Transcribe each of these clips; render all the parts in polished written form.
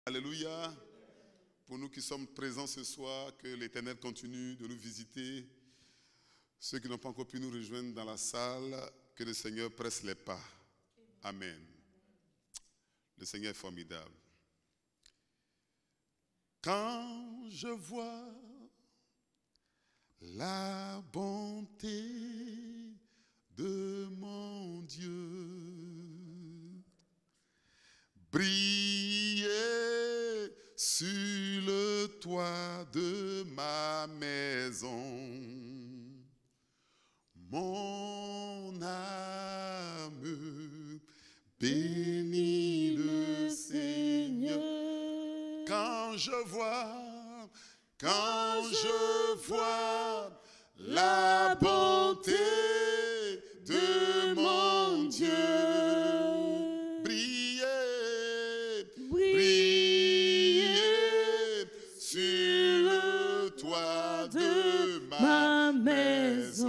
Alléluia. Pour nous qui sommes présents ce soir, que l'Éternel continue de nous visiter. Ceux qui n'ont pas encore pu nous rejoindre dans la salle, que le Seigneur presse les pas. Amen. Le Seigneur est formidable. Quand je vois la bonté de mon Dieu briller sur le toit de ma maison, mon âme bénit le Seigneur. Quand je vois la bonté de mon Dieu briller sur le toit de ma maison,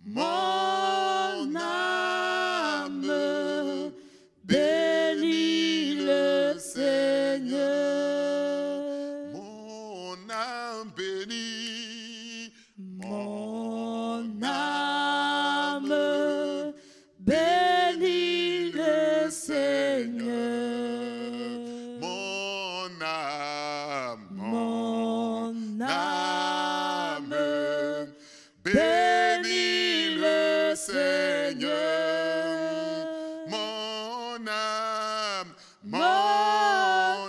mon âme bénit le Seigneur. Mon âme bénit, mon âme bénit le Seigneur. Mon âme bénit le Seigneur. Mon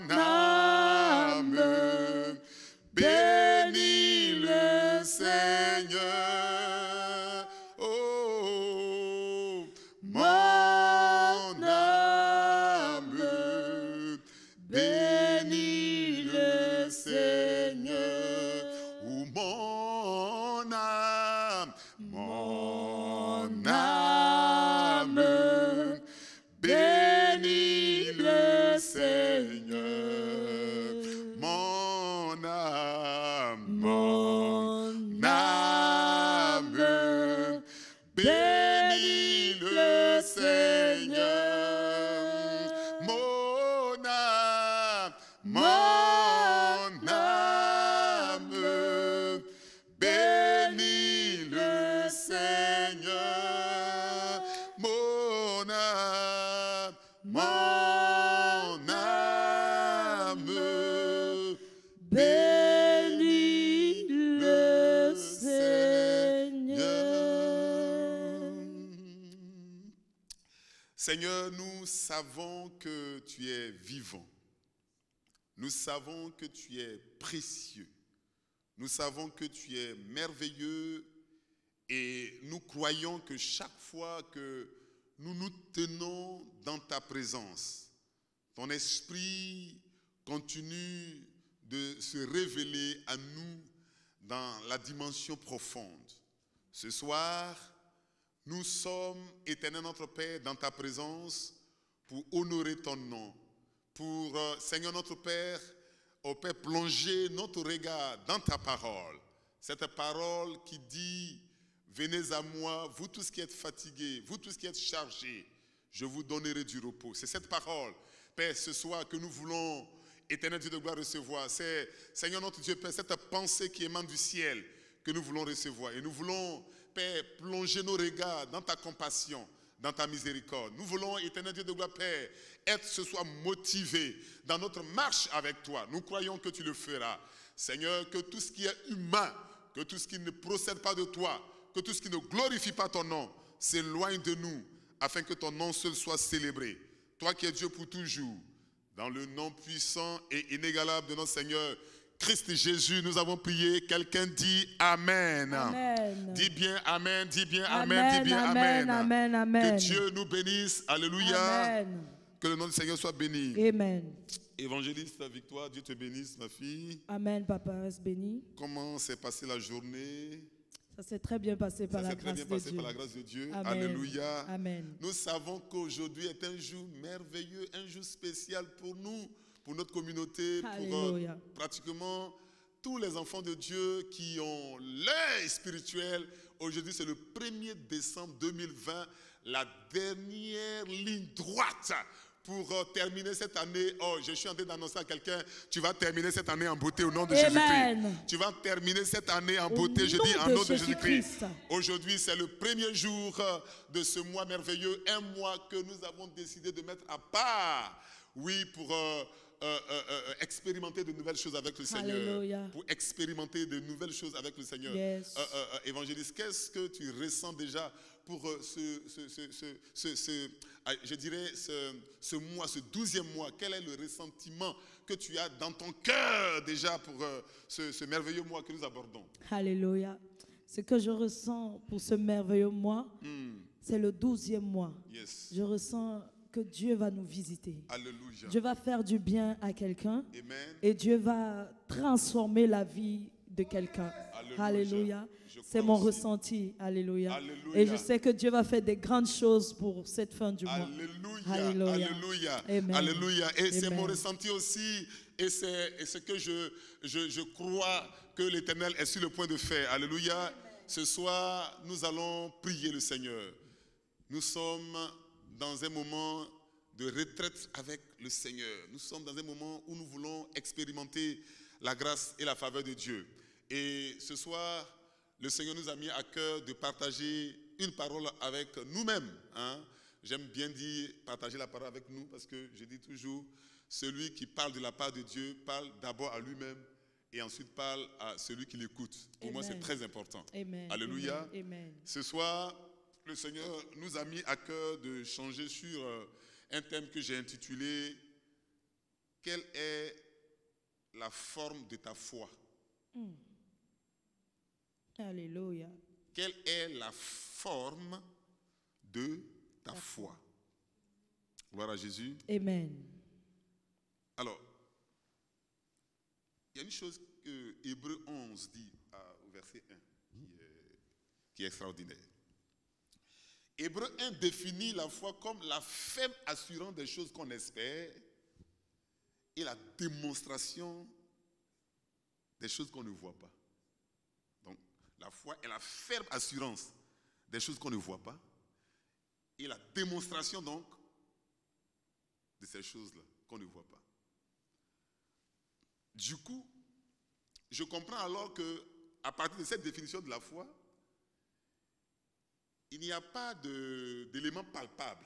âme bénit le Seigneur. Oh, mon âme bénit le Seigneur. Oh, mon âme bénit le Seigneur. Mon âme bénit le Seigneur. Mon âme bénit le Seigneur. Mon âme bénit le Seigneur. Seigneur, nous savons que tu es vivant. Nous savons que tu es précieux. Nous savons que tu es merveilleux et nous croyons que chaque fois que nous nous tenons dans ta présence, ton esprit continue de se révéler à nous dans la dimension profonde. Ce soir, nous sommes, Éternel notre Père, dans ta présence pour honorer ton nom, pour, Seigneur notre Père, au Père, plonger notre regard dans ta parole. Cette parole qui dit, venez à moi, vous tous qui êtes fatigués, vous tous qui êtes chargés, je vous donnerai du repos. C'est cette parole, Père, ce soir que nous voulons, Éternel Dieu de gloire, recevoir. C'est, Seigneur notre Dieu, Père, cette pensée qui émane du ciel que nous voulons recevoir. Et nous voulons, Père, plonger nos regards dans ta compassion, dans ta miséricorde. Nous voulons, Éternel Dieu de gloire, Père, être ce soir motivés dans notre marche avec toi. Nous croyons que tu le feras. Seigneur, que tout ce qui est humain, que tout ce qui ne procède pas de toi, que tout ce qui ne glorifie pas ton nom, s'éloigne de nous, afin que ton nom seul soit célébré. Toi qui es Dieu pour toujours, dans le nom puissant et inégalable de notre Seigneur, Christ Jésus, nous avons prié. Quelqu'un dit Amen. Amen. Dis bien Amen, dis bien Amen, dis bien Amen. Amen, amen. Que Dieu nous bénisse. Alléluia. Amen. Que le nom du Seigneur soit béni. Amen. Évangéliste Victoire, Dieu te bénisse, ma fille. Amen, papa, reste béni. Comment s'est passée la journée? Ça s'est très bien passé par la grâce de Dieu. Par la grâce de Dieu. Amen. Alléluia. Amen. Nous savons qu'aujourd'hui est un jour merveilleux, un jour spécial pour nous, pour notre communauté, pour pratiquement tous les enfants de Dieu qui ont l'œil spirituel. Aujourd'hui, c'est le 1er décembre 2020, la dernière ligne droite pour terminer cette année. Oh, je suis en train d'annoncer à quelqu'un, tu vas terminer cette année en beauté au nom de Jésus-Christ. Tu vas terminer cette année en beauté, je dis en nom de Jésus-Christ. Aujourd'hui, c'est le premier jour de ce mois merveilleux, un mois que nous avons décidé de mettre à part, oui, pour expérimenter de nouvelles choses avec le Seigneur. Alléluia. Pour expérimenter de nouvelles choses avec le Seigneur. Yes. Évangéliste, qu'est-ce que tu ressens déjà pour je dirais, ce mois, ce 12e mois? Quel est le ressentiment que tu as dans ton cœur déjà pour ce merveilleux mois que nous abordons? Alléluia. Ce que je ressens pour ce merveilleux mois, c'est le 12e mois. Yes. Je ressens que Dieu va nous visiter. Alléluia. Dieu va faire du bien à quelqu'un. Amen. Et Dieu va transformer la vie de quelqu'un. Alléluia. Alléluia. C'est crois mon aussi. ressenti. Alléluia. Alléluia. Et je sais que Dieu va faire des grandes choses pour cette fin du mois. Alléluia. Alléluia. Alléluia. Amen. Alléluia. Et c'est Amen. mon ressenti aussi. Et c'est ce que je crois que l'Éternel est sur le point de faire. Alléluia. Ce soir, nous allons prier le Seigneur. Nous sommes dans un moment de retraite avec le Seigneur. Nous sommes dans un moment où nous voulons expérimenter la grâce et la faveur de Dieu. Et ce soir, le Seigneur nous a mis à cœur de partager une parole avec nous-mêmes. J'aime bien dire partager la parole avec nous parce que je dis toujours, celui qui parle de la part de Dieu parle d'abord à lui-même et ensuite parle à celui qui l'écoute. Pour moi, c'est très important. Amen. Alléluia. Amen. Ce soir, le Seigneur nous a mis à cœur de changer sur un thème que j'ai intitulé « Quelle est la forme de ta foi ?» Alléluia. Quelle est la forme de ta foi? Gloire à Jésus. Amen. Alors, il y a une chose que Hébreux 11 dit au verset 1 qui est extraordinaire. Hébreux 1 définit la foi comme la ferme assurance des choses qu'on espère et la démonstration des choses qu'on ne voit pas. Donc, la foi est la ferme assurance des choses qu'on ne voit pas et la démonstration donc de ces choses-là qu'on ne voit pas. Du coup, je comprends alors que à partir de cette définition de la foi, il n'y a pas d'éléments palpables.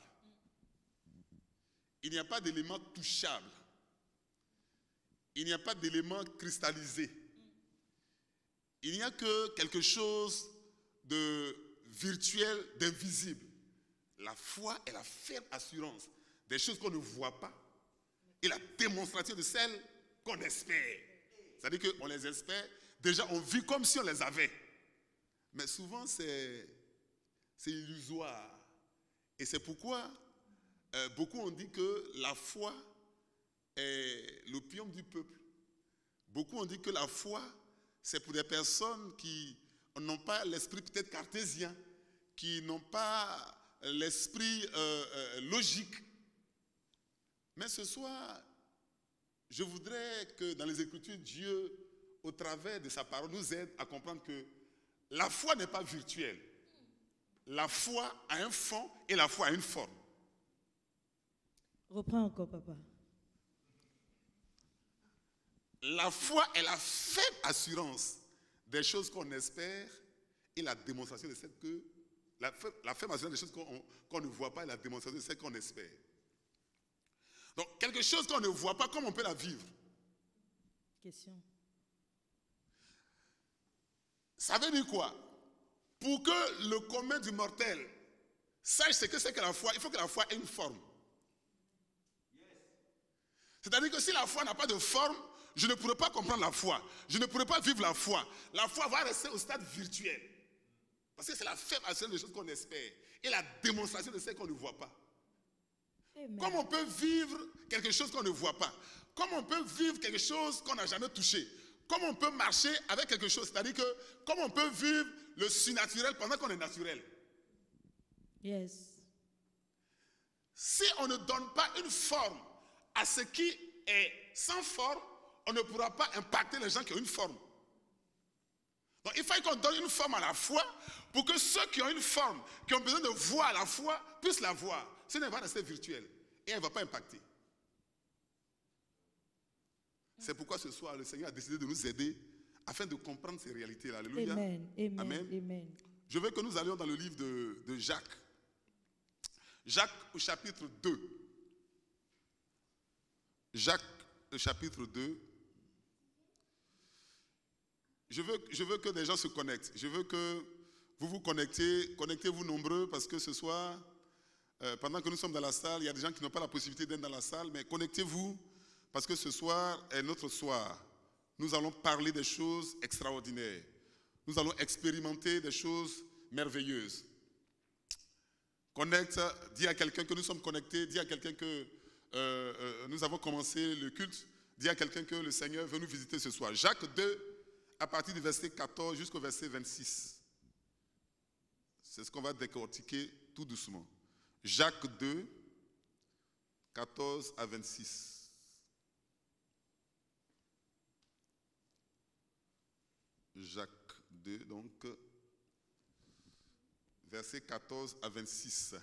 Il n'y a pas d'éléments touchables. Il n'y a pas d'éléments cristallisés. Il n'y a que quelque chose de virtuel, d'invisible. La foi est la ferme assurance des choses qu'on ne voit pas et la démonstration de celles qu'on espère. C'est-à-dire qu'on les espère, déjà on vit comme si on les avait. Mais souvent c'est illusoire. Et c'est pourquoi beaucoup ont dit que la foi est l'opium du peuple. Beaucoup ont dit que la foi, c'est pour des personnes qui n'ont pas l'esprit peut-être cartésien, qui n'ont pas l'esprit logique. Mais ce soir, je voudrais que dans les Écritures, Dieu, au travers de sa parole, nous aide à comprendre que la foi n'est pas virtuelle. La foi a un fond et la foi a une forme. Reprends encore, papa. La foi est la ferme assurance des choses qu'on espère et la démonstration de celles que... La ferme assurance des choses qu'on ne voit pas et la démonstration de celles qu'on espère. Donc, quelque chose qu'on ne voit pas, comment on peut la vivre? Question. Ça veut dire quoi? Pour que le commun du mortel sache ce que c'est que la foi, il faut que la foi ait une forme. C'est-à-dire que si la foi n'a pas de forme, je ne pourrai pas comprendre la foi. Je ne pourrai pas vivre la foi. La foi va rester au stade virtuel. Parce que c'est la ferme assurance des choses qu'on espère et la démonstration de celles qu'on ne voit pas. Amen. Comment on peut vivre quelque chose qu'on ne voit pas? Comment on peut vivre quelque chose qu'on n'a jamais touché? Comment on peut marcher avec quelque chose? C'est-à-dire que comment on peut vivre le surnaturel pendant qu'on est naturel? Yes. Si on ne donne pas une forme à ce qui est sans forme, on ne pourra pas impacter les gens qui ont une forme. Donc il faut qu'on donne une forme à la foi pour que ceux qui ont une forme, qui ont besoin de voir la foi, puissent la voir. Sinon, elle va rester virtuelle et elle ne va pas impacter. C'est pourquoi ce soir, le Seigneur a décidé de nous aider afin de comprendre ces réalités-là. Alléluia. Amen. Amen. Amen. Amen. Je veux que nous allions dans le livre de Jacques. Jacques au chapitre 2. Jacques au chapitre 2. Je veux que des gens se connectent. Je veux que vous vous connectez. Connectez-vous nombreux parce que ce soir, pendant que nous sommes dans la salle, il y a des gens qui n'ont pas la possibilité d'être dans la salle, mais connectez-vous parce que ce soir est notre soir. Nous allons parler des choses extraordinaires. Nous allons expérimenter des choses merveilleuses. Connecte, dis à quelqu'un que nous sommes connectés, dis à quelqu'un que nous avons commencé le culte, dis à quelqu'un que le Seigneur veut nous visiter ce soir. Jacques 2, à partir du verset 14 jusqu'au verset 26. C'est ce qu'on va décortiquer tout doucement. Jacques 2, 14 à 26. Jacques 2, donc, verset 14 à 26.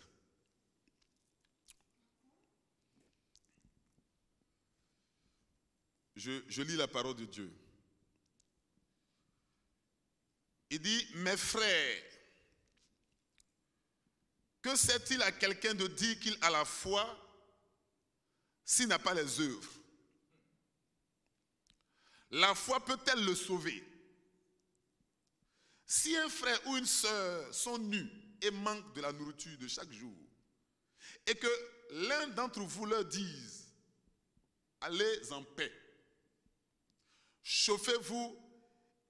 Je lis la parole de Dieu. Il dit, mes frères, que sert-il à quelqu'un de dire qu'il a la foi s'il n'a pas les œuvres? La foi peut-elle le sauver? Si un frère ou une sœur sont nus et manquent de la nourriture de chaque jour, et que l'un d'entre vous leur dise, allez en paix, chauffez-vous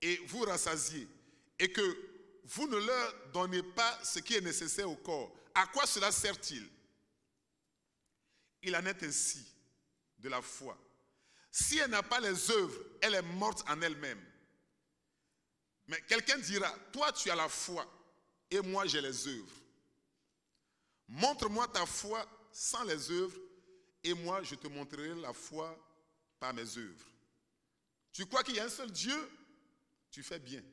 et vous rassasiez, et que vous ne leur donnez pas ce qui est nécessaire au corps, à quoi cela sert-il? Il en est ainsi de la foi. Si elle n'a pas les œuvres, elle est morte en elle-même. Mais quelqu'un dira, toi tu as la foi et moi j'ai les œuvres. Montre-moi ta foi sans les œuvres et moi je te montrerai la foi par mes œuvres. Tu crois qu'il y a un seul Dieu? Tu fais bien.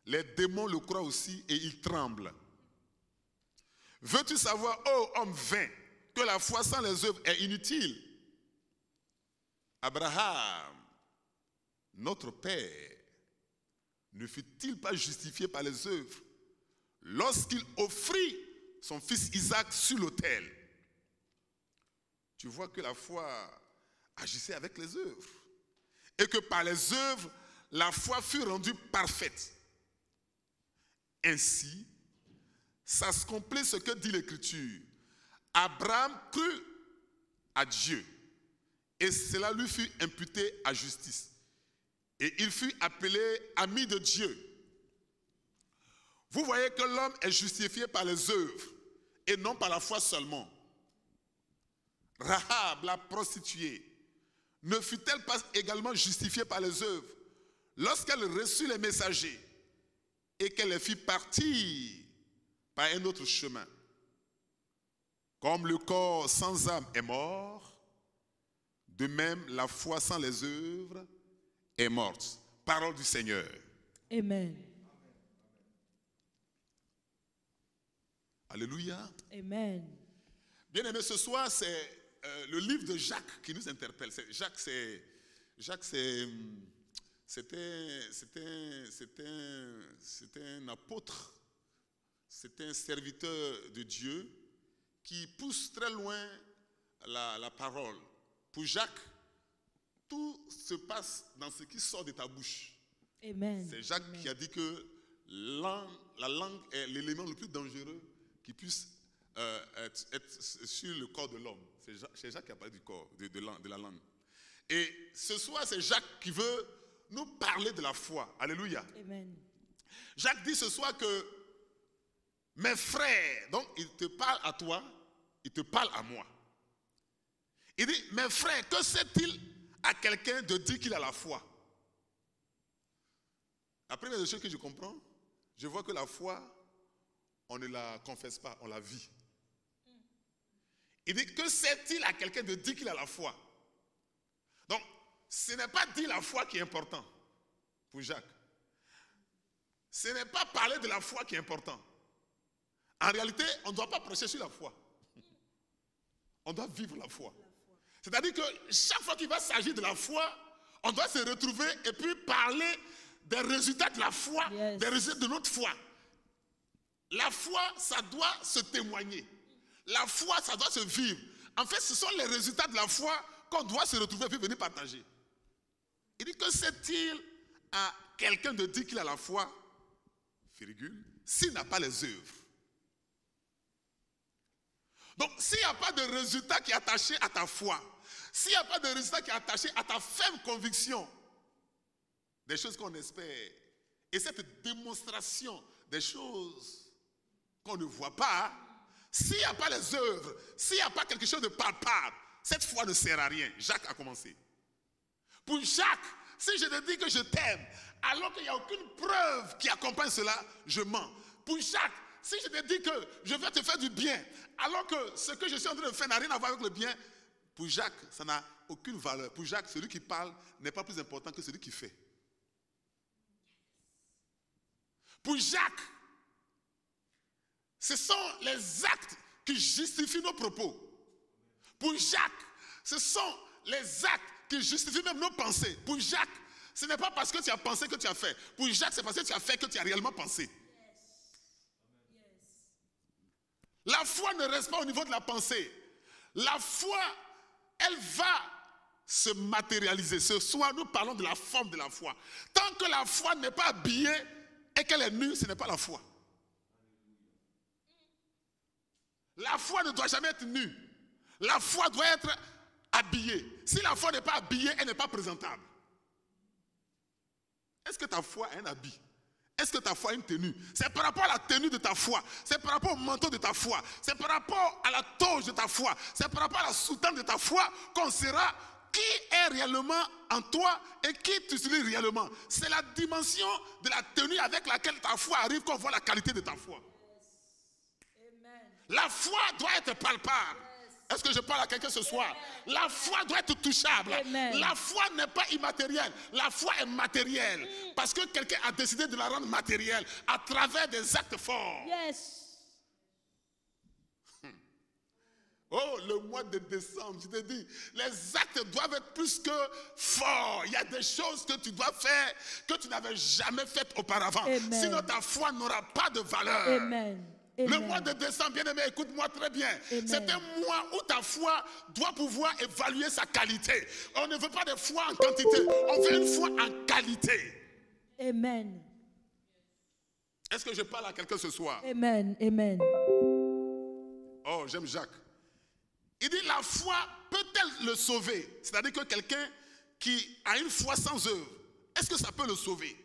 Les démons le croient aussi et ils tremblent. Veux-tu savoir, ô homme vain, que la foi sans les œuvres est inutile? Abraham, notre père, ne fut-il pas justifié par les œuvres lorsqu'il offrit son fils Isaac sur l'autel? Tu vois que la foi agissait avec les œuvres. Et que par les œuvres, la foi fut rendue parfaite. Ainsi, ça se complète ce que dit l'Écriture. Abraham crut à Dieu et cela lui fut imputé à justice. Et il fut appelé ami de Dieu. Vous voyez que l'homme est justifié par les œuvres et non par la foi seulement. Rahab, la prostituée, ne fut-elle pas également justifiée par les œuvres lorsqu'elle reçut les messagers et qu'elle les fit partir par un autre chemin? Comme le corps sans âme est mort, de même la foi sans les œuvres est morte. Parole du Seigneur. Amen. Alléluia. Amen. Bien-aimés, ce soir, c'est le livre de Jacques qui nous interpelle. C'était un apôtre, c'était un serviteur de Dieu qui pousse très loin la parole. Pour Jacques, tout se passe dans ce qui sort de ta bouche. Amen. C'est Jacques Amen. qui a dit que la langue est l'élément le plus dangereux qui puisse être sur le corps de l'homme. C'est Jacques qui a parlé du corps, de la langue. Et ce soir, c'est Jacques qui veut nous parler de la foi. Alléluia. Amen. Jacques dit ce soir que mes frères, donc il te parle à toi, il te parle à moi. Il dit, mes frères, que sert-il à quelqu'un de dire qu'il a la foi? La première des choses que je comprends, je vois que la foi, on ne la confesse pas, on la vit. Il dit, que sert-il à quelqu'un de dire qu'il a la foi? Donc, ce n'est pas dire la foi qui est important pour Jacques, ce n'est pas parler de la foi qui est important. En réalité, on ne doit pas prêcher sur la foi. On doit vivre la foi. C'est-à-dire que chaque fois qu'il va s'agir de la foi, on doit se retrouver et puis parler des résultats de la foi, Yes. des résultats de notre foi. La foi, ça doit se témoigner. La foi, ça doit se vivre. En fait, ce sont les résultats de la foi qu'on doit se retrouver et puis venir partager. Il dit que c'est-il à quelqu'un de dire qu'il a la foi, virgule, s'il n'a pas les œuvres. Donc, s'il n'y a pas de résultat qui est attaché à ta foi, s'il n'y a pas de résultat qui est attaché à ta ferme conviction des choses qu'on espère, et cette démonstration des choses qu'on ne voit pas, s'il n'y a pas les œuvres, s'il n'y a pas quelque chose de palpable, cette foi ne sert à rien. Jacques a commencé. Pour Jacques, si je te dis que je t'aime, alors qu'il n'y a aucune preuve qui accompagne cela, je mens. Pour Jacques, si je te dis que je vais te faire du bien, alors que ce que je suis en train de faire n'a rien à voir avec le bien, pour Jacques, ça n'a aucune valeur. Pour Jacques, celui qui parle n'est pas plus important que celui qui fait. Pour Jacques, ce sont les actes qui justifient nos propos. Pour Jacques, ce sont les actes qui justifient même nos pensées. Pour Jacques, ce n'est pas parce que tu as pensé que tu as fait. Pour Jacques, c'est parce que tu as fait que tu as réellement pensé. La foi ne reste pas au niveau de la pensée. La foi, elle va se matérialiser. Ce soir, nous parlons de la forme de la foi. Tant que la foi n'est pas habillée et qu'elle est nue, ce n'est pas la foi. La foi ne doit jamais être nue. La foi doit être habillée. Si la foi n'est pas habillée, elle n'est pas présentable. Est-ce que ta foi a un habit? Est-ce que ta foi a une tenue? C'est par rapport à la tenue de ta foi. C'est par rapport au manteau de ta foi. C'est par rapport à la toge de ta foi. C'est par rapport à la soutane de ta foi qu'on saura qui est réellement en toi et qui tu utilises réellement. C'est la dimension de la tenue avec laquelle ta foi arrive qu'on voit la qualité de ta foi. La foi doit être palpable. Est-ce que je parle à quelqu'un ce soir? La foi doit être touchable. Amen. La foi n'est pas immatérielle. La foi est matérielle. Parce que quelqu'un a décidé de la rendre matérielle à travers des actes forts. Yes. Oh, le mois de décembre, je te dis, les actes doivent être plus que forts. Il y a des choses que tu dois faire que tu n'avais jamais faites auparavant. Amen. Sinon, ta foi n'aura pas de valeur. Amen. Le Amen. mois de décembre, bien-aimé, écoute-moi très bien. Amen. C'est un mois où ta foi doit pouvoir évaluer sa qualité. On ne veut pas de foi en quantité, on veut une foi en qualité. Amen. Est-ce que je parle à quelqu'un ce soir? Amen. Amen. Oh, j'aime Jacques. Il dit, la foi peut-elle le sauver? C'est-à-dire que quelqu'un qui a une foi sans œuvre, est-ce que ça peut le sauver?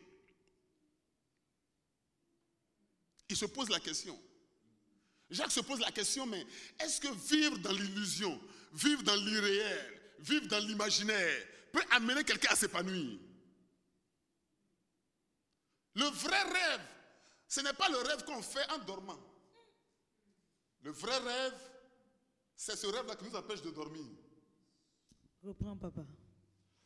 Il se pose la question. Jacques se pose la question, mais est-ce que vivre dans l'illusion, vivre dans l'irréel, vivre dans l'imaginaire peut amener quelqu'un à s'épanouir? Le vrai rêve, ce n'est pas le rêve qu'on fait en dormant. Le vrai rêve, c'est ce rêve-là qui nous empêche de dormir. Reprends, papa.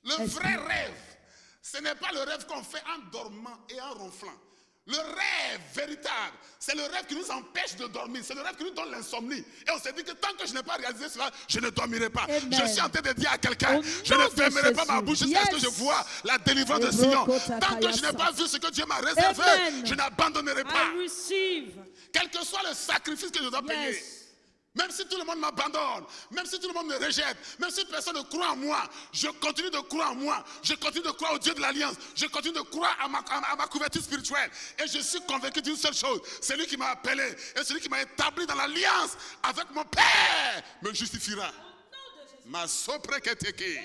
Le vrai rêve, ce n'est pas le rêve qu'on fait en dormant et en ronflant. Le rêve véritable, c'est le rêve qui nous empêche de dormir. C'est le rêve qui nous donne l'insomnie. Et on s'est dit que tant que je n'ai pas réalisé cela, je ne dormirai pas. Amen. Je suis en train de dire à quelqu'un, Au je ne nom de fermerai pas ma Jésus. bouche jusqu'à ce que je vois la délivrance de Sion. Tant que je n'ai pas vu ce que Dieu m'a réservé, Amen. je n'abandonnerai pas. I receive. Quel que soit le sacrifice que je dois payer. Yes. Même si tout le monde m'abandonne, même si tout le monde me rejette, même si personne ne croit en moi, je continue de croire en moi. Je continue de croire au Dieu de l'Alliance. Je continue de croire à ma couverture spirituelle. Et je suis convaincu d'une seule chose. C'est lui qui m'a appelé et celui qui m'a établi dans l'Alliance avec mon Père me justifiera. Ma sopreketeke.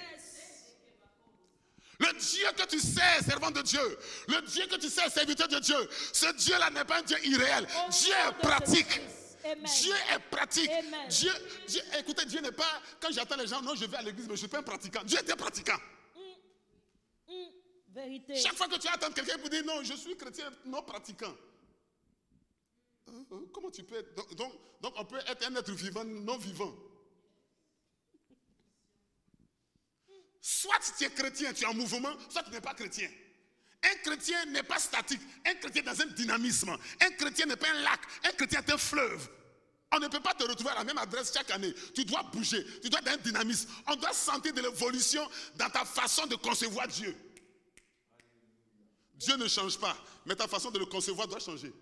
Le Dieu que tu sais, servant de Dieu, le Dieu que tu sais, serviteur de Dieu, ce Dieu-là n'est pas un Dieu irréel. Dieu est pratique. Amen. Dieu est pratique. Amen. Dieu, écoutez, Dieu n'est pas, quand j'attends les gens, non, je vais à l'église, mais je ne suis pas un pratiquant. Dieu était pratiquant. Vérité. Chaque fois que tu attends quelqu'un pour dire non, je suis chrétien non pratiquant. Comment tu peux être, donc on peut être un être vivant, non vivant. Soit tu es chrétien, tu es en mouvement, soit tu n'es pas chrétien. Un chrétien n'est pas statique. Un chrétien est dans un dynamisme. Un chrétien n'est pas un lac. Un chrétien est un fleuve. On ne peut pas te retrouver à la même adresse chaque année. Tu dois bouger. Tu dois être dans un dynamisme. On doit sentir de l'évolution dans ta façon de concevoir Dieu. Dieu ne change pas, mais ta façon de le concevoir doit changer.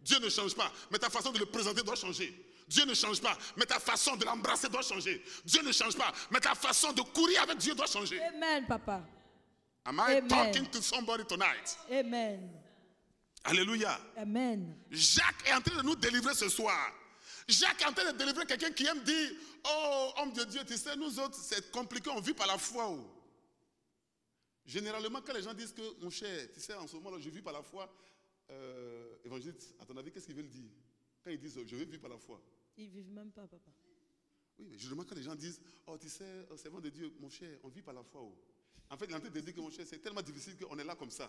Dieu ne change pas, mais ta façon de le présenter doit changer. Dieu ne change pas, mais ta façon de l'embrasser doit changer. Dieu ne change pas, mais ta façon de courir avec Dieu doit changer. Amen, papa. Am I talking to somebody tonight? Amen. Alléluia. Amen. Jacques est en train de nous délivrer ce soir. Jacques est en train de délivrer quelqu'un qui aime dire, oh, homme de Dieu, tu sais, nous autres, c'est compliqué, on vit par la foi. Oh. Généralement, quand les gens disent que, mon cher, tu sais, en ce moment-là, je vis par la foi, évangéliste, à ton avis, qu'est-ce qu'ils veulent dire? Quand ils disent, je veux vivre par la foi. Ils ne vivent même pas, papa. Oui, mais généralement, quand les gens disent, oh, tu sais, oh, servant de Dieu, mon cher, on vit par la foi. Oh. En fait, il est en train de dire que, mon cher, c'est tellement difficile qu'on est là comme ça.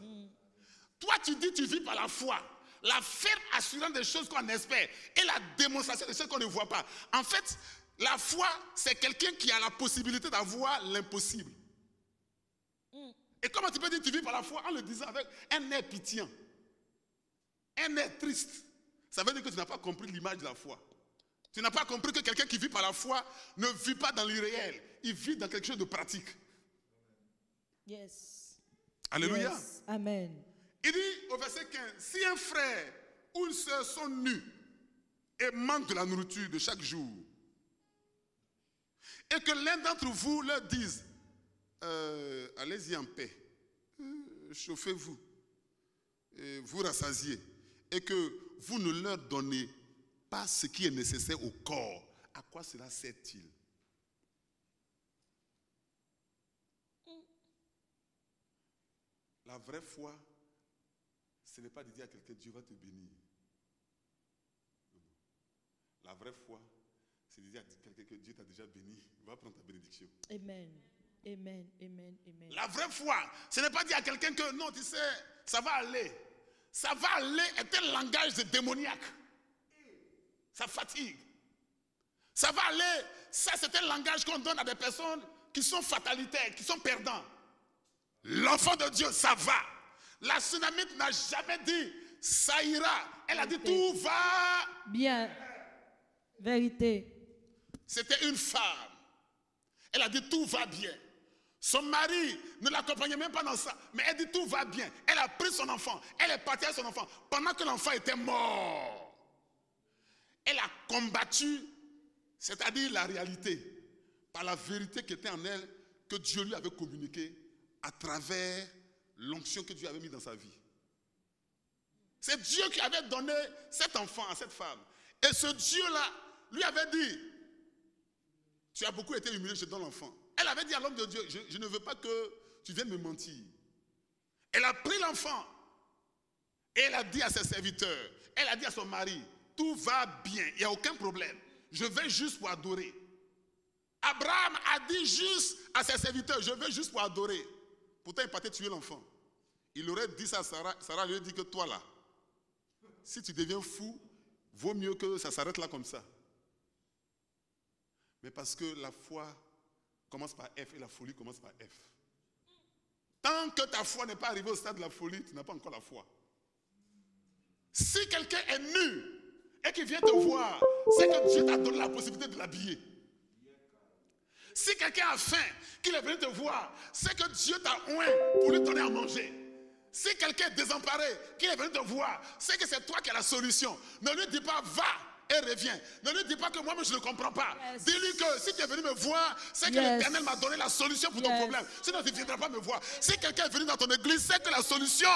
Toi, tu dis, tu vis par la foi. La ferme assurance des choses qu'on espère et la démonstration des choses qu'on ne voit pas. En fait, la foi, c'est quelqu'un qui a la possibilité d'avoir l'impossible. Et comment tu peux dire que tu vis par la foi en le disant avec un air pétillant, un air triste? Ça veut dire que tu n'as pas compris l'image de la foi. Tu n'as pas compris que quelqu'un qui vit par la foi ne vit pas dans l'irréel. Il vit dans quelque chose de pratique. Yes. Alléluia. Yes. Amen. Il dit au verset 15, si un frère ou une soeur sont nus et manquent de la nourriture de chaque jour, et que l'un d'entre vous leur dise, allez-y en paix, chauffez-vous, vous rassasiez, et que vous ne leur donnez pas ce qui est nécessaire au corps, à quoi cela sert-il? La vraie foi, ce n'est pas de dire à quelqu'un, Dieu va te bénir. Non. La vraie foi, c'est de dire à quelqu'un que Dieu t'a déjà béni, va prendre ta bénédiction. Amen. Amen. Amen. Amen. La vraie foi, ce n'est pas dire à quelqu'un que non, tu sais, ça va aller. Ça va aller est un langage de démoniaque. Ça fatigue. Ça va aller, ça c'est un langage qu'on donne à des personnes qui sont fatalitaires, qui sont perdants. L'enfant de Dieu, ça va. La Sunamite n'a jamais dit ça ira. Elle a dit tout va bien. Vérité. C'était une femme. Elle a dit tout va bien. Son mari ne l'accompagnait même pas dans ça. Mais elle dit tout va bien. Elle a pris son enfant. Elle est partie avec son enfant. Pendant que l'enfant était mort. Elle a combattu, c'est-à-dire la réalité, par la vérité qui était en elle, que Dieu lui avait communiquée à travers l'onction que Dieu avait mis dans sa vie. C'est Dieu qui avait donné cet enfant à cette femme. Et ce Dieu-là lui avait dit, tu as beaucoup été humilié, je te donne l'enfant. Elle avait dit à l'homme de Dieu, je ne veux pas que tu viennes me mentir. Elle a pris l'enfant et elle a dit à ses serviteurs, elle a dit à son mari, tout va bien, il n'y a aucun problème. Je vais juste pour adorer. Abraham a dit juste à ses serviteurs, je vais juste pour adorer. Pourtant, il partait tuer l'enfant. Il aurait dit ça à Sarah. Sarah lui a dit que toi là, si tu deviens fou, vaut mieux que ça s'arrête là comme ça. Mais parce que la foi commence par F et la folie commence par F. Tant que ta foi n'est pas arrivée au stade de la folie, tu n'as pas encore la foi. Si quelqu'un est nu et qu'il vient te voir, c'est que Dieu t'a donné la possibilité de l'habiller. Si quelqu'un a faim, qu'il est venu te voir, c'est que Dieu t'a oint pour lui donner à manger. Si quelqu'un est désemparé, qu'il est venu te voir, c'est que c'est toi qui as la solution. Ne lui dis pas va et reviens. Ne lui dis pas que moi-même je ne comprends pas. Yes. Dis-lui que si tu es venu me voir, c'est que l'Éternel m'a donné la solution pour ton problème. Sinon tu ne viendras pas me voir. Si quelqu'un est venu dans ton église, c'est que la solution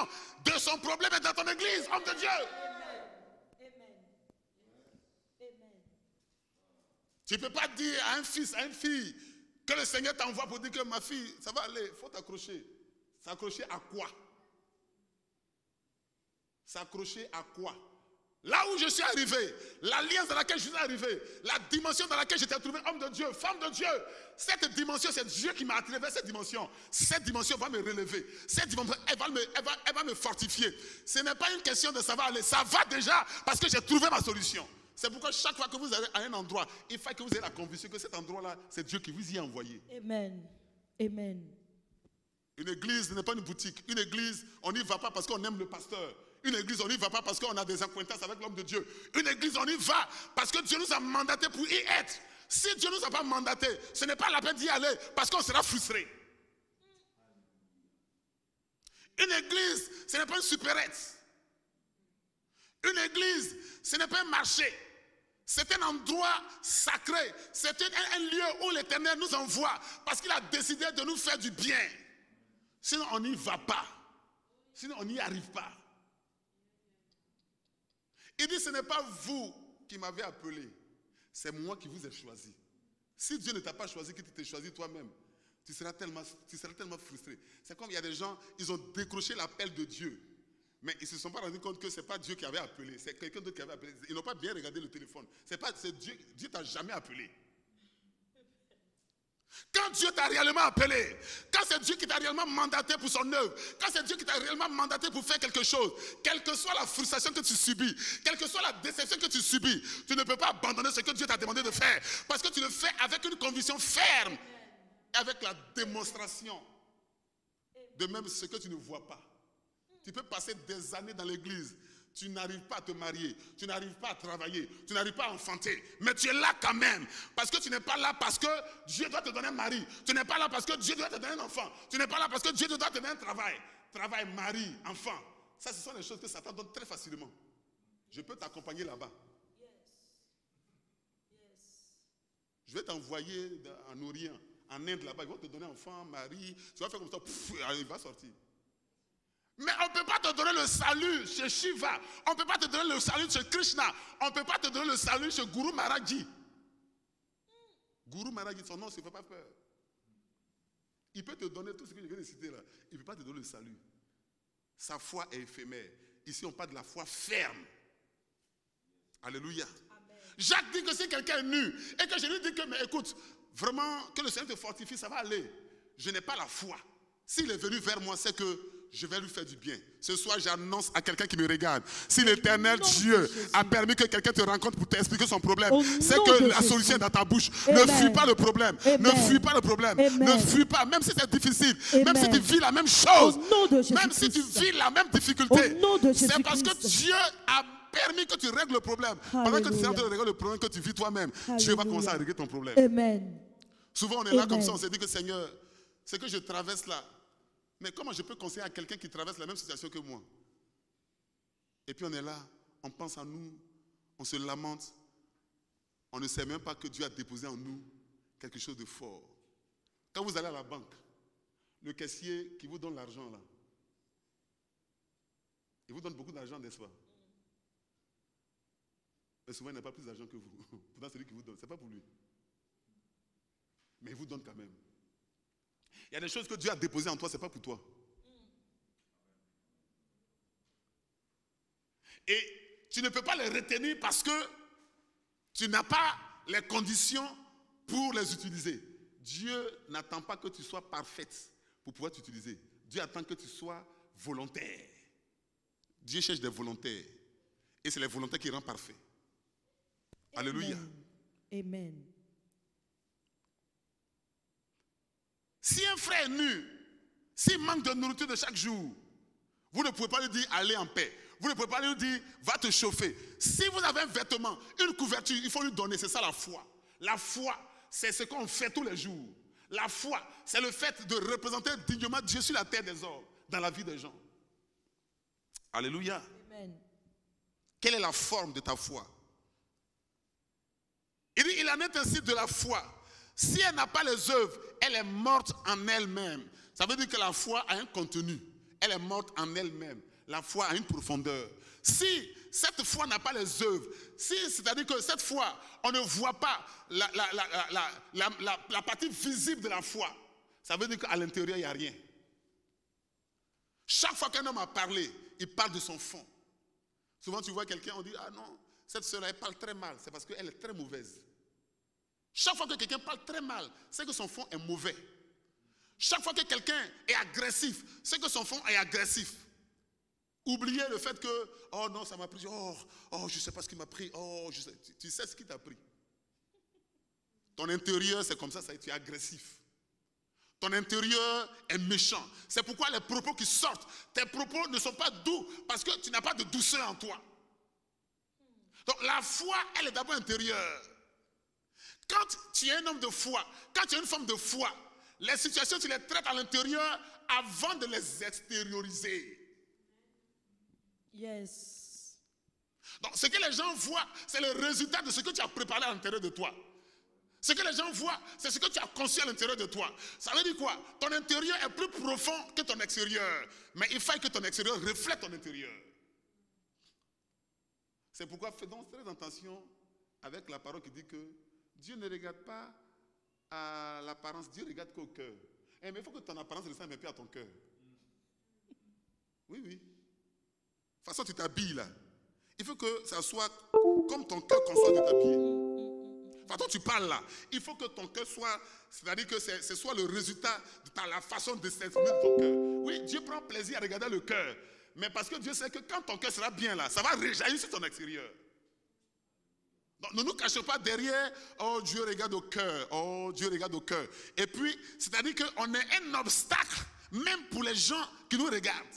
de son problème est dans ton église, homme de Dieu. Tu ne peux pas dire à un fils, à une fille, que le Seigneur t'envoie pour dire que ma fille, ça va aller, il faut t'accrocher. S'accrocher à quoi? S'accrocher à quoi? Là où je suis arrivé, l'alliance dans laquelle je suis arrivé, la dimension dans laquelle j'étais trouvé, homme de Dieu, femme de Dieu, cette dimension, c'est Dieu qui m'a attiré vers cette dimension. Cette dimension va me relever. Cette dimension, elle va me fortifier. Ce n'est pas une question de ça va aller, ça va déjà parce que j'ai trouvé ma solution. C'est pourquoi chaque fois que vous allez à un endroit, il faut que vous ayez la conviction que cet endroit-là, c'est Dieu qui vous y a envoyé. Amen. Amen. Une église n'est pas une boutique. Une église, on n'y va pas parce qu'on aime le pasteur. Une église, on n'y va pas parce qu'on a des acquaintances avec l'homme de Dieu. Une église, on y va parce que Dieu nous a mandaté pour y être. Si Dieu ne nous a pas mandaté, ce n'est pas la peine d'y aller parce qu'on sera frustré. Une église, ce n'est pas une supérette. Une église, ce n'est pas un marché. C'est un endroit sacré. C'est un lieu où l'Éternel nous envoie parce qu'il a décidé de nous faire du bien. Sinon, on n'y va pas. Sinon, on n'y arrive pas. Il dit, ce n'est pas vous qui m'avez appelé. C'est moi qui vous ai choisi. Si Dieu ne t'a pas choisi, qu'il t'ait choisi toi-même, tu seras tellement frustré. C'est comme il y a des gens, ils ont décroché l'appel de Dieu. Mais ils ne se sont pas rendus compte que ce n'est pas Dieu qui avait appelé. C'est quelqu'un d'autre qui avait appelé. Ils n'ont pas bien regardé le téléphone. C'est Dieu. Dieu ne t'a jamais appelé. Quand Dieu t'a réellement appelé, quand c'est Dieu qui t'a réellement mandaté pour son œuvre, quand c'est Dieu qui t'a réellement mandaté pour faire quelque chose, quelle que soit la frustration que tu subis, quelle que soit la déception que tu subis, tu ne peux pas abandonner ce que Dieu t'a demandé de faire. Parce que tu le fais avec une conviction ferme et avec la démonstration de même ce que tu ne vois pas. Tu peux passer des années dans l'église. Tu n'arrives pas à te marier, tu n'arrives pas à travailler, tu n'arrives pas à enfanter. Mais tu es là quand même. Parce que tu n'es pas là parce que Dieu doit te donner un mari. Tu n'es pas là parce que Dieu doit te donner un enfant. Tu n'es pas là parce que Dieu doit te donner un travail. Travail, mari, enfant. Ça, ce sont les choses que Satan donne très facilement. Je peux t'accompagner là-bas. Je vais t'envoyer en Orient, en Inde là-bas. Ils vont te donner enfant, mari. Tu vas faire comme ça, il va sortir. Mais on ne peut pas te donner le salut chez Shiva. On ne peut pas te donner le salut chez Krishna. On ne peut pas te donner le salut chez Guru Maharaji. Guru Maharaji, son nom, ça ne fait pas peur. Il peut te donner tout ce que je viens de citer là. Il ne peut pas te donner le salut. Sa foi est éphémère. Ici, on parle de la foi ferme. Alléluia. Amen. Jacques dit que si quelqu'un est nu et que je lui dis que, mais écoute, vraiment, que le Seigneur te fortifie, ça va aller. Je n'ai pas la foi. S'il est venu vers moi, c'est que je vais lui faire du bien. Ce soir, j'annonce à quelqu'un qui me regarde. Si l'Éternel Dieu a permis que quelqu'un te rencontre pour t'expliquer son problème, c'est que la solution est dans ta bouche. Amen. Ne fuis pas le problème. Amen. Ne fuis pas le problème. Amen. Ne fuis pas, même si c'est difficile. Amen. Même si tu vis la même chose. Même si tu vis la même difficulté. C'est parce que Dieu a permis que tu règles le problème. Pendant que tu es en train de régler le problème que tu vis toi-même, Dieu va commencer à régler ton problème. Amen. Souvent, on est là comme ça, on s'est dit que Seigneur, ce que je traverse là, mais comment je peux conseiller à quelqu'un qui traverse la même situation que moi? Et puis on est là, on pense à nous, on se lamente, on ne sait même pas que Dieu a déposé en nous quelque chose de fort. Quand vous allez à la banque, le caissier qui vous donne l'argent là, il vous donne beaucoup d'argent, n'est-ce pas? Mais souvent il n'a pas plus d'argent que vous. Pourtant celui qui vous donne, ce n'est pas pour lui. Mais il vous donne quand même. Il y a des choses que Dieu a déposées en toi, ce n'est pas pour toi. Et tu ne peux pas les retenir parce que tu n'as pas les conditions pour les utiliser. Dieu n'attend pas que tu sois parfaite pour pouvoir t'utiliser. Dieu attend que tu sois volontaire. Dieu cherche des volontaires. Et c'est les volontaires qui rendent parfait. Amen. Alléluia. Amen. Si un frère est nu, s'il manque de nourriture de chaque jour, vous ne pouvez pas lui dire allez en paix. Vous ne pouvez pas lui dire va te chauffer. Si vous avez un vêtement, une couverture, il faut lui donner. C'est ça la foi. La foi, c'est ce qu'on fait tous les jours. La foi, c'est le fait de représenter dignement Dieu sur la terre des hommes, dans la vie des gens. Alléluia. Amen. Quelle est la forme de ta foi? Il dit il en est ainsi de la foi. Si elle n'a pas les œuvres, elle est morte en elle-même. Ça veut dire que la foi a un contenu. Elle est morte en elle-même. La foi a une profondeur. Si cette foi n'a pas les œuvres, c'est-à-dire que cette foi, on ne voit pas la partie visible de la foi, ça veut dire qu'à l'intérieur, il n'y a rien. Chaque fois qu'un homme a parlé, il parle de son fond. Souvent, tu vois quelqu'un, on dit, ah non, cette sœur-là, elle parle très mal. C'est parce qu'elle est très mauvaise. Chaque fois que quelqu'un parle très mal, c'est que son fond est mauvais. Chaque fois que quelqu'un est agressif, c'est que son fond est agressif. Oubliez le fait que, oh non, ça m'a pris, je ne sais pas ce qui m'a pris, tu sais ce qui t'a pris. Ton intérieur, c'est comme ça, tu es agressif. ton intérieur est méchant. C'est pourquoi les propos qui sortent, tes propos ne sont pas doux parce que tu n'as pas de douceur en toi. Donc la foi, elle est d'abord intérieure. Quand tu es un homme de foi, quand tu es une femme de foi, les situations, tu les traites à l'intérieur avant de les extérioriser. Yes. Donc ce que les gens voient, c'est le résultat de ce que tu as préparé à l'intérieur de toi. Ce que les gens voient, c'est ce que tu as conçu à l'intérieur de toi. Ça veut dire quoi? Ton intérieur est plus profond que ton extérieur. Mais il faut que ton extérieur reflète ton intérieur. C'est pourquoi fais donc très attention avec la parole qui dit que Dieu ne regarde pas à l'apparence, Dieu regarde qu'au cœur. Mais il faut que ton apparence ressemble un peu à ton cœur. Oui, oui. De toute façon, tu t'habilles là. Il faut que ça soit comme ton cœur conçoit de t'habiller. De toute façon, tu parles là. Il faut que ton cœur soit, c'est-à-dire que ce soit le résultat de la façon de s'exprimer de ton cœur. Oui, Dieu prend plaisir à regarder le cœur. Mais parce que Dieu sait que quand ton cœur sera bien là, ça va rejaillir sur ton extérieur. Donc ne nous cachons pas derrière, oh Dieu regarde au cœur, oh Dieu regarde au cœur. Et puis, c'est-à-dire qu'on est un obstacle, même pour les gens qui nous regardent.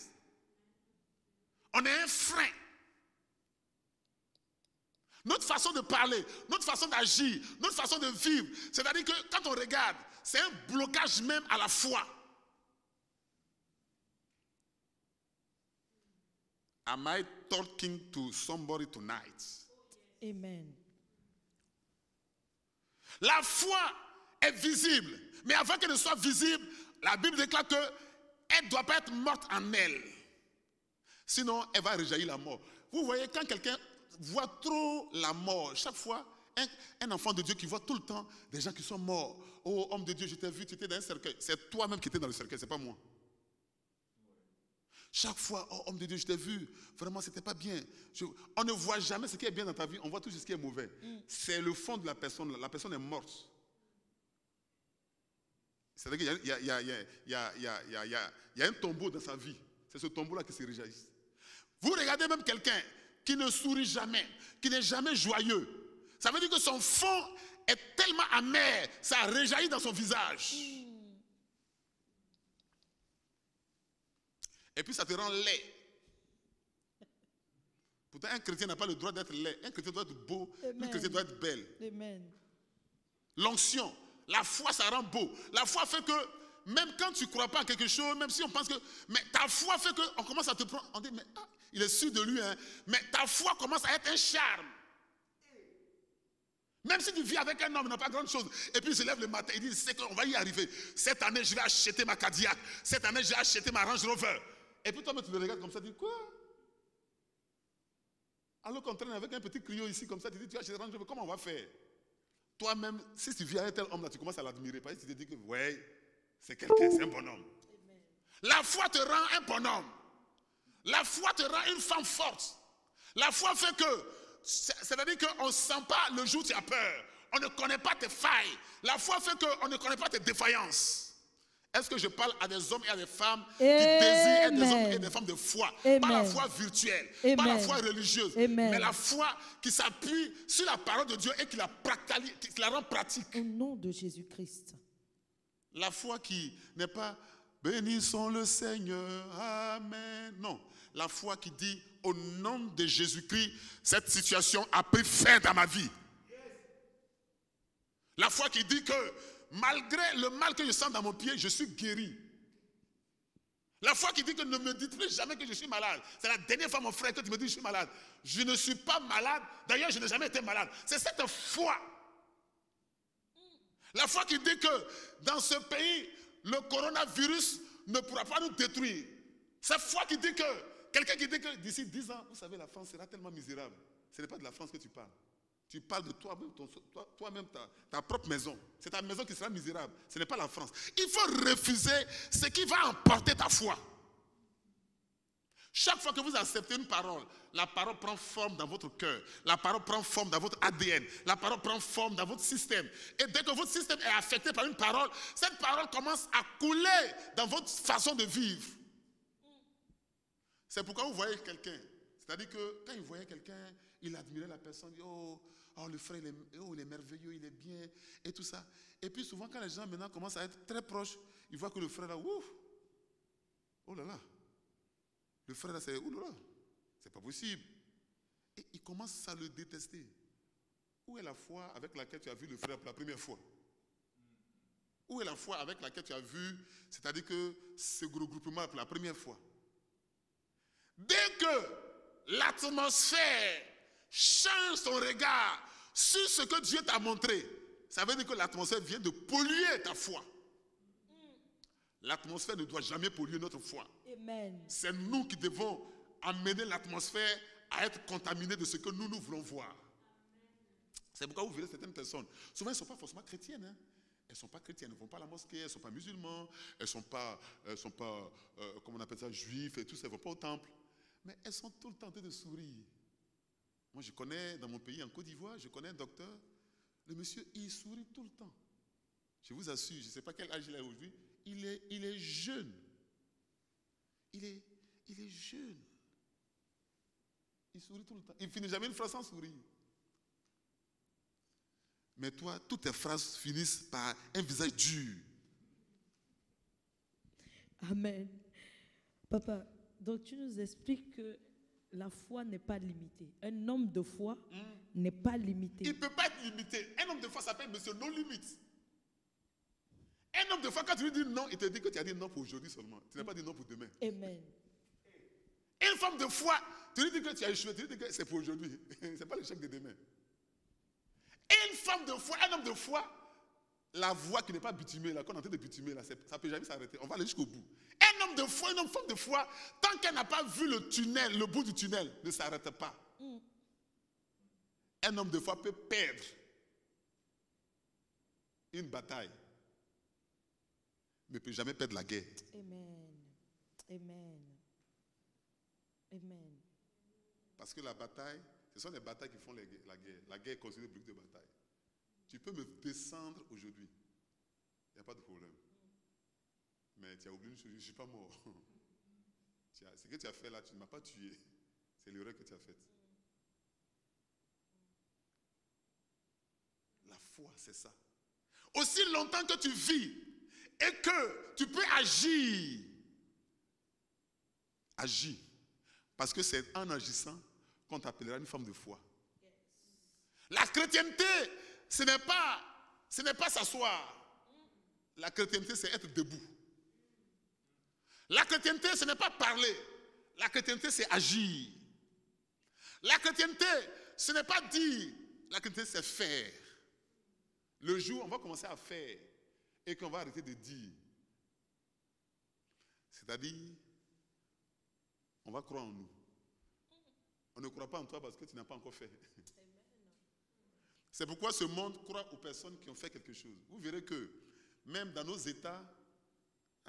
On est un frein. Notre façon de parler, notre façon d'agir, notre façon de vivre, c'est-à-dire que quand on regarde, c'est un blocage même à la foi. Am I talking to somebody tonight? Amen. La foi est visible, mais avant qu'elle ne soit visible, la Bible déclare qu'elle ne doit pas être morte en elle. Sinon, elle va rejaillir la mort. Vous voyez, quand quelqu'un voit trop la mort, chaque fois, un enfant de Dieu qui voit tout le temps des gens qui sont morts. Oh, homme de Dieu, je t'ai vu, tu étais dans un cercueil. C'est toi-même qui étais dans le cercueil, ce n'est pas moi. Chaque fois, oh, homme de Dieu, je t'ai vu, vraiment, c'était pas bien. On ne voit jamais ce qui est bien dans ta vie, on voit tout ce qui est mauvais. C'est le fond de la personne est morte. C'est-à-dire qu'il y a un tombeau dans sa vie. C'est ce tombeau-là qui se réjaillit. Vous regardez même quelqu'un qui ne sourit jamais, qui n'est jamais joyeux. Ça veut dire que son fond est tellement amer, ça rejaillit dans son visage. Et puis ça te rend laid. Pourtant, un chrétien n'a pas le droit d'être laid. Un chrétien doit être beau, un chrétien doit être belle. Amen. L'onction, la foi, ça rend beau. La foi fait que, même quand tu ne crois pas à quelque chose, même si on pense que... Mais ta foi fait qu'on commence à te prendre... On dit, mais il est sûr de lui, hein. Mais ta foi commence à être un charme. Même si tu vis avec un homme, il n'a pas grand chose. Et puis il se lève le matin, il dit, c'est qu'on va y arriver. Cette année, je vais acheter ma Cadillac. Cette année, je vais acheter ma Range Rover. Et puis toi, tu le regardes comme ça, tu dis, quoi? Alors qu'on traîne avec un petit Clio ici, comme ça, tu dis, tu vas acheter Range Rover, comment on va faire? Toi-même, si tu vis avec tel homme-là, tu commences à l'admirer. Parce que tu te dis que, ouais, c'est quelqu'un, c'est un bonhomme. La foi te rend un bonhomme. La foi te rend une femme forte. La foi fait que, c'est-à-dire qu'on ne sent pas le jour où tu as peur. On ne connaît pas tes failles. La foi fait qu'on ne connaît pas tes défaillances. Est-ce que je parle à des hommes et à des femmes qui désirent être des hommes et des femmes de foi? Pas la foi virtuelle, pas la foi religieuse, mais la foi qui s'appuie sur la parole de Dieu et qui la rend pratique. Au nom de Jésus-Christ. La foi qui n'est pas « Bénissons le Seigneur, Amen ». Non, la foi qui dit « Au nom de Jésus-Christ, cette situation a pris fin dans ma vie ». La foi qui dit que malgré le mal que je sens dans mon pied, je suis guéri. La foi qui dit que ne me dites plus jamais que je suis malade. C'est la dernière fois, mon frère, que tu me dis que je suis malade. Je ne suis pas malade. D'ailleurs, je n'ai jamais été malade. C'est cette foi. La foi qui dit que dans ce pays, le coronavirus ne pourra pas nous détruire. Cette foi qui dit que, quelqu'un qui dit que d'ici 10 ans, vous savez, la France sera tellement misérable. Ce n'est pas de la France que tu parles. Tu parles de toi-même, ta propre maison. C'est ta maison qui sera misérable. Ce n'est pas la France. Il faut refuser ce qui va emporter ta foi. Chaque fois que vous acceptez une parole, la parole prend forme dans votre cœur. La parole prend forme dans votre ADN. La parole prend forme dans votre système. Et dès que votre système est affecté par une parole, cette parole commence à couler dans votre façon de vivre. C'est pourquoi vous voyez quelqu'un. C'est-à-dire que quand il voyait quelqu'un, il admirait la personne. Il dit, oh, oh le frère il est merveilleux, il est bien et tout ça. Et puis souvent quand les gens maintenant commencent à être très proches, ils voient que le frère là, ouf, oh là là, le frère là c'est, oh là là, c'est pas possible. Et ils commencent à le détester. Où est la foi avec laquelle tu as vu le frère pour la première fois? Où est la foi avec laquelle tu as vu, c'est-à-dire que ce regroupement pour la première fois? Dès que l'atmosphère change ton regard sur ce que Dieu t'a montré, ça veut dire que l'atmosphère vient de polluer ta foi. L'atmosphère ne doit jamais polluer notre foi. Amen. C'est nous qui devons amener l'atmosphère à être contaminée de ce que nous voulons voir. C'est pourquoi vous verrez certaines personnes, souvent elles ne sont pas forcément chrétiennes. Hein. Elles ne sont pas chrétiennes, elles ne vont pas à la mosquée, elles ne sont pas musulmanes, elles ne sont pas, comment on appelle ça, juifs et tout ça, elles ne vont pas au temple. Mais elles sont tout le temps en train de sourire. Moi je connais dans mon pays, en Côte d'Ivoire, je connais un docteur. Le monsieur, il sourit tout le temps. Je vous assure, je ne sais pas quel âge il a aujourd'hui. Il est jeune. Il est jeune. Il sourit tout le temps. Il ne finit jamais une phrase sans sourire. Mais toi, toutes tes phrases finissent par un visage dur. Amen. Papa, donc tu nous expliques que la foi n'est pas limitée. Un homme de foi n'est pas limité. Il ne peut pas être limité. Un homme de foi s'appelle Monsieur Non Limite. Un homme de foi, quand tu lui dis non, il te dit que tu as dit non pour aujourd'hui seulement. Tu n'as pas dit non pour demain. Amen. Une femme de foi, tu lui dis que tu as échoué, tu lui dis que c'est pour aujourd'hui. Ce n'est pas l'échec de demain. Une femme de foi, un homme de foi, la voie qui n'est pas bitumée, là, qu'on est en train de bitumer, là, ça ne peut jamais s'arrêter. On va aller jusqu'au bout. Un homme de foi, une femme de foi, tant qu'elle n'a pas vu le tunnel, le bout du tunnel, ne s'arrête pas. Un homme de foi peut perdre une bataille, mais ne peut jamais perdre la guerre. Amen. Amen. Amen. Parce que la bataille, ce sont les batailles qui font la guerre. La guerre est considérée bloc de bataille. Tu peux me descendre aujourd'hui. Il n'y a pas de problème. Mais tu as oublié une chose, je ne suis pas mort. Ce que tu as fait là, tu ne m'as pas tué. C'est l'erreur que tu as faite. La foi, c'est ça. Aussi longtemps que tu vis et que tu peux agir. Agis. Parce que c'est en agissant qu'on t'appellera une femme de foi. La chrétienté, ce n'est pas s'asseoir. La chrétienté, c'est être debout. La chrétienté, ce n'est pas parler. La chrétienté, c'est agir. La chrétienté, ce n'est pas dire. La chrétienté, c'est faire. Le jour où on va commencer à faire et qu'on va arrêter de dire, c'est-à-dire, on va croire en nous. On ne croit pas en toi parce que tu n'as pas encore fait. C'est pourquoi ce monde croit aux personnes qui ont fait quelque chose. Vous verrez que même dans nos États,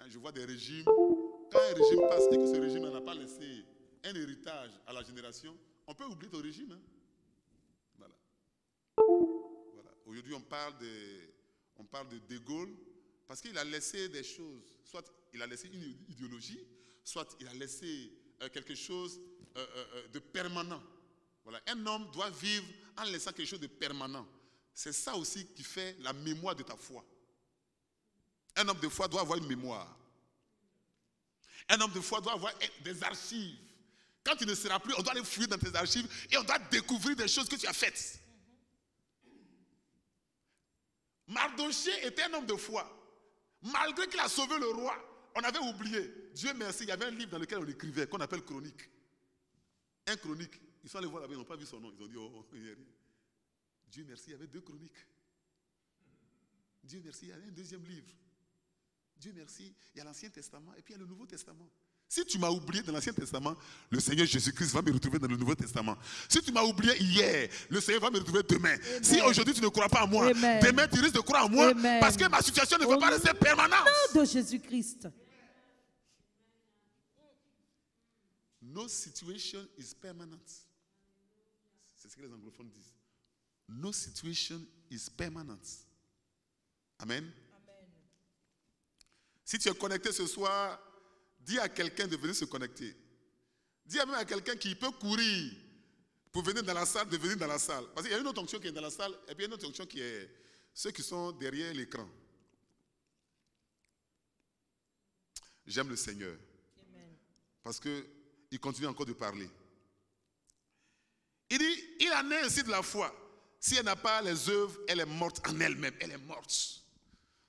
je vois des régimes, quand un régime passe et que ce régime n'a pas laissé un héritage à la génération, on peut oublier ton régime. Hein? Voilà. Aujourd'hui, on parle de De Gaulle parce qu'il a laissé des choses. Soit il a laissé une idéologie, soit il a laissé quelque chose de permanent. Voilà. Un homme doit vivre en laissant quelque chose de permanent. C'est ça aussi qui fait la mémoire de ta foi. Un homme de foi doit avoir une mémoire. Un homme de foi doit avoir des archives. Quand tu ne seras plus, on doit aller fouiller dans tes archives et on doit découvrir des choses que tu as faites. Mardochée était un homme de foi. Malgré qu'il a sauvé le roi, on avait oublié. Dieu merci, il y avait un livre dans lequel on écrivait, qu'on appelle Chronique. Un chronique. Ils sont allés voir là-bas, ils n'ont pas vu son nom. Ils ont dit, oh, il n'y a rien. Dieu merci, il y avait 2 chroniques. Dieu merci, il y avait un 2e livre. Dieu merci, il y a l'Ancien Testament et puis il y a le Nouveau Testament. Si tu m'as oublié dans l'Ancien Testament, le Seigneur Jésus-Christ va me retrouver dans le Nouveau Testament. Si tu m'as oublié hier, le Seigneur va me retrouver demain. Amen. Si aujourd'hui tu ne crois pas en moi, Amen, demain tu risques de croire en moi. Amen. Parce que ma situation ne va pas rester permanente. Au nom de Jésus-Christ. No situation is permanent. C'est ce que les anglophones disent. No situation is permanent. Amen. Amen. Si tu es connecté ce soir, dis à quelqu'un de venir se connecter. Dis même à quelqu'un qui peut courir Pour venir dans la salle, de venir dans la salle. Parce qu'il y a une autre onction qui est dans la salle, et puis une autre onction qui est ceux qui sont derrière l'écran. J'aime le Seigneur. Amen. Parce qu'il continue encore de parler. Il dit, il en est ainsi de la foi. Si elle n'a pas les œuvres, elle est morte en elle-même. Elle est morte.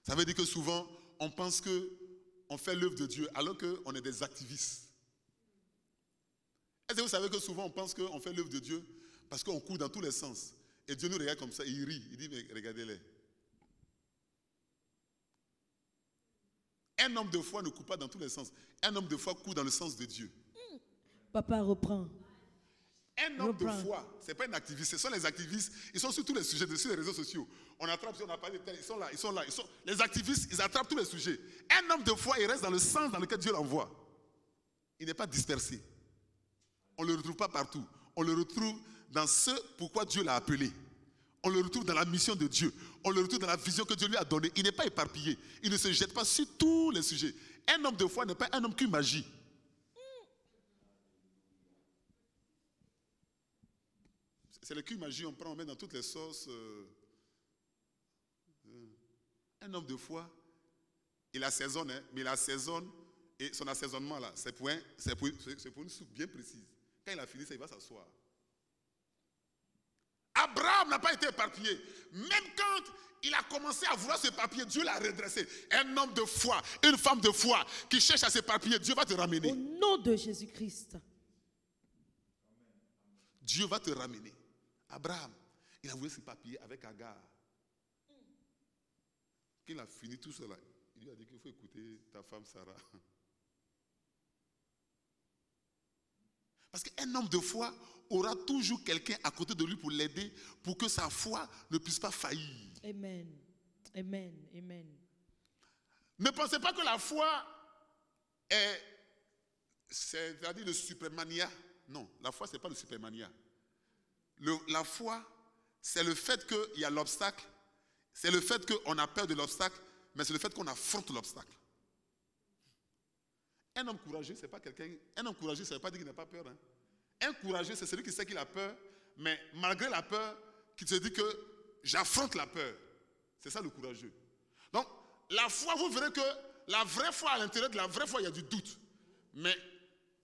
Ça veut dire que souvent, on pense qu'on fait l'œuvre de Dieu alors qu'on est des activistes. Est-ce que vous savez que souvent on pense qu'on fait l'œuvre de Dieu parce qu'on court dans tous les sens. Et Dieu nous regarde comme ça, il rit. Il dit, mais regardez-les. Un homme de foi ne court pas dans tous les sens. Un homme de foi court dans le sens de Dieu. Papa reprend. Un homme de foi, ce n'est pas un activiste. Ce sont les activistes, ils sont sur tous les sujets, sur les réseaux sociaux. On attrape, on a parlé de tel, ils sont là. Les activistes, ils attrapent tous les sujets. Un homme de foi, il reste dans le sens dans lequel Dieu l'envoie. Il n'est pas dispersé. On ne le retrouve pas partout. On le retrouve dans ce pourquoi Dieu l'a appelé. On le retrouve dans la mission de Dieu. On le retrouve dans la vision que Dieu lui a donnée. Il n'est pas éparpillé. Il ne se jette pas sur tous les sujets. Un homme de foi n'est pas un homme qui magie. C'est le cul magie, on prend, on met dans toutes les sauces. Un homme de foi, il assaisonne, hein, mais il assaisonne, et son assaisonnement là, c'est pour une soupe bien précise. Quand il a fini ça, il va s'asseoir. Abraham n'a pas été éparpillé. Même quand il a commencé à vouloir s'éparpiller, Dieu l'a redressé. Un homme de foi, une femme de foi qui cherche à s'éparpiller, Dieu va te ramener. Au nom de Jésus-Christ. Dieu va te ramener. Abraham, il a voulu s'éparpiller avec Agar. Quand il a fini tout cela, il lui a dit qu'il faut écouter ta femme Sarah. Parce qu'un homme de foi aura toujours quelqu'un à côté de lui pour l'aider, pour que sa foi ne puisse pas faillir. Amen. Amen. Amen. Ne pensez pas que la foi c'est-à-dire le supermania. Non, la foi, ce n'est pas le supermania. La foi, c'est le fait qu'il y a l'obstacle, c'est le fait qu'on a peur de l'obstacle, mais c'est le fait qu'on affronte l'obstacle. Un homme courageux, c'est pas quelqu'un. Un homme courageux, ça ne veut pas dire qu'il n'a pas peur. Hein. Un courageux, c'est celui qui sait qu'il a peur, mais malgré la peur, qui se dit que j'affronte la peur. C'est ça le courageux. Donc, la foi, vous verrez que la vraie foi, à l'intérieur de la vraie foi, il y a du doute. Mais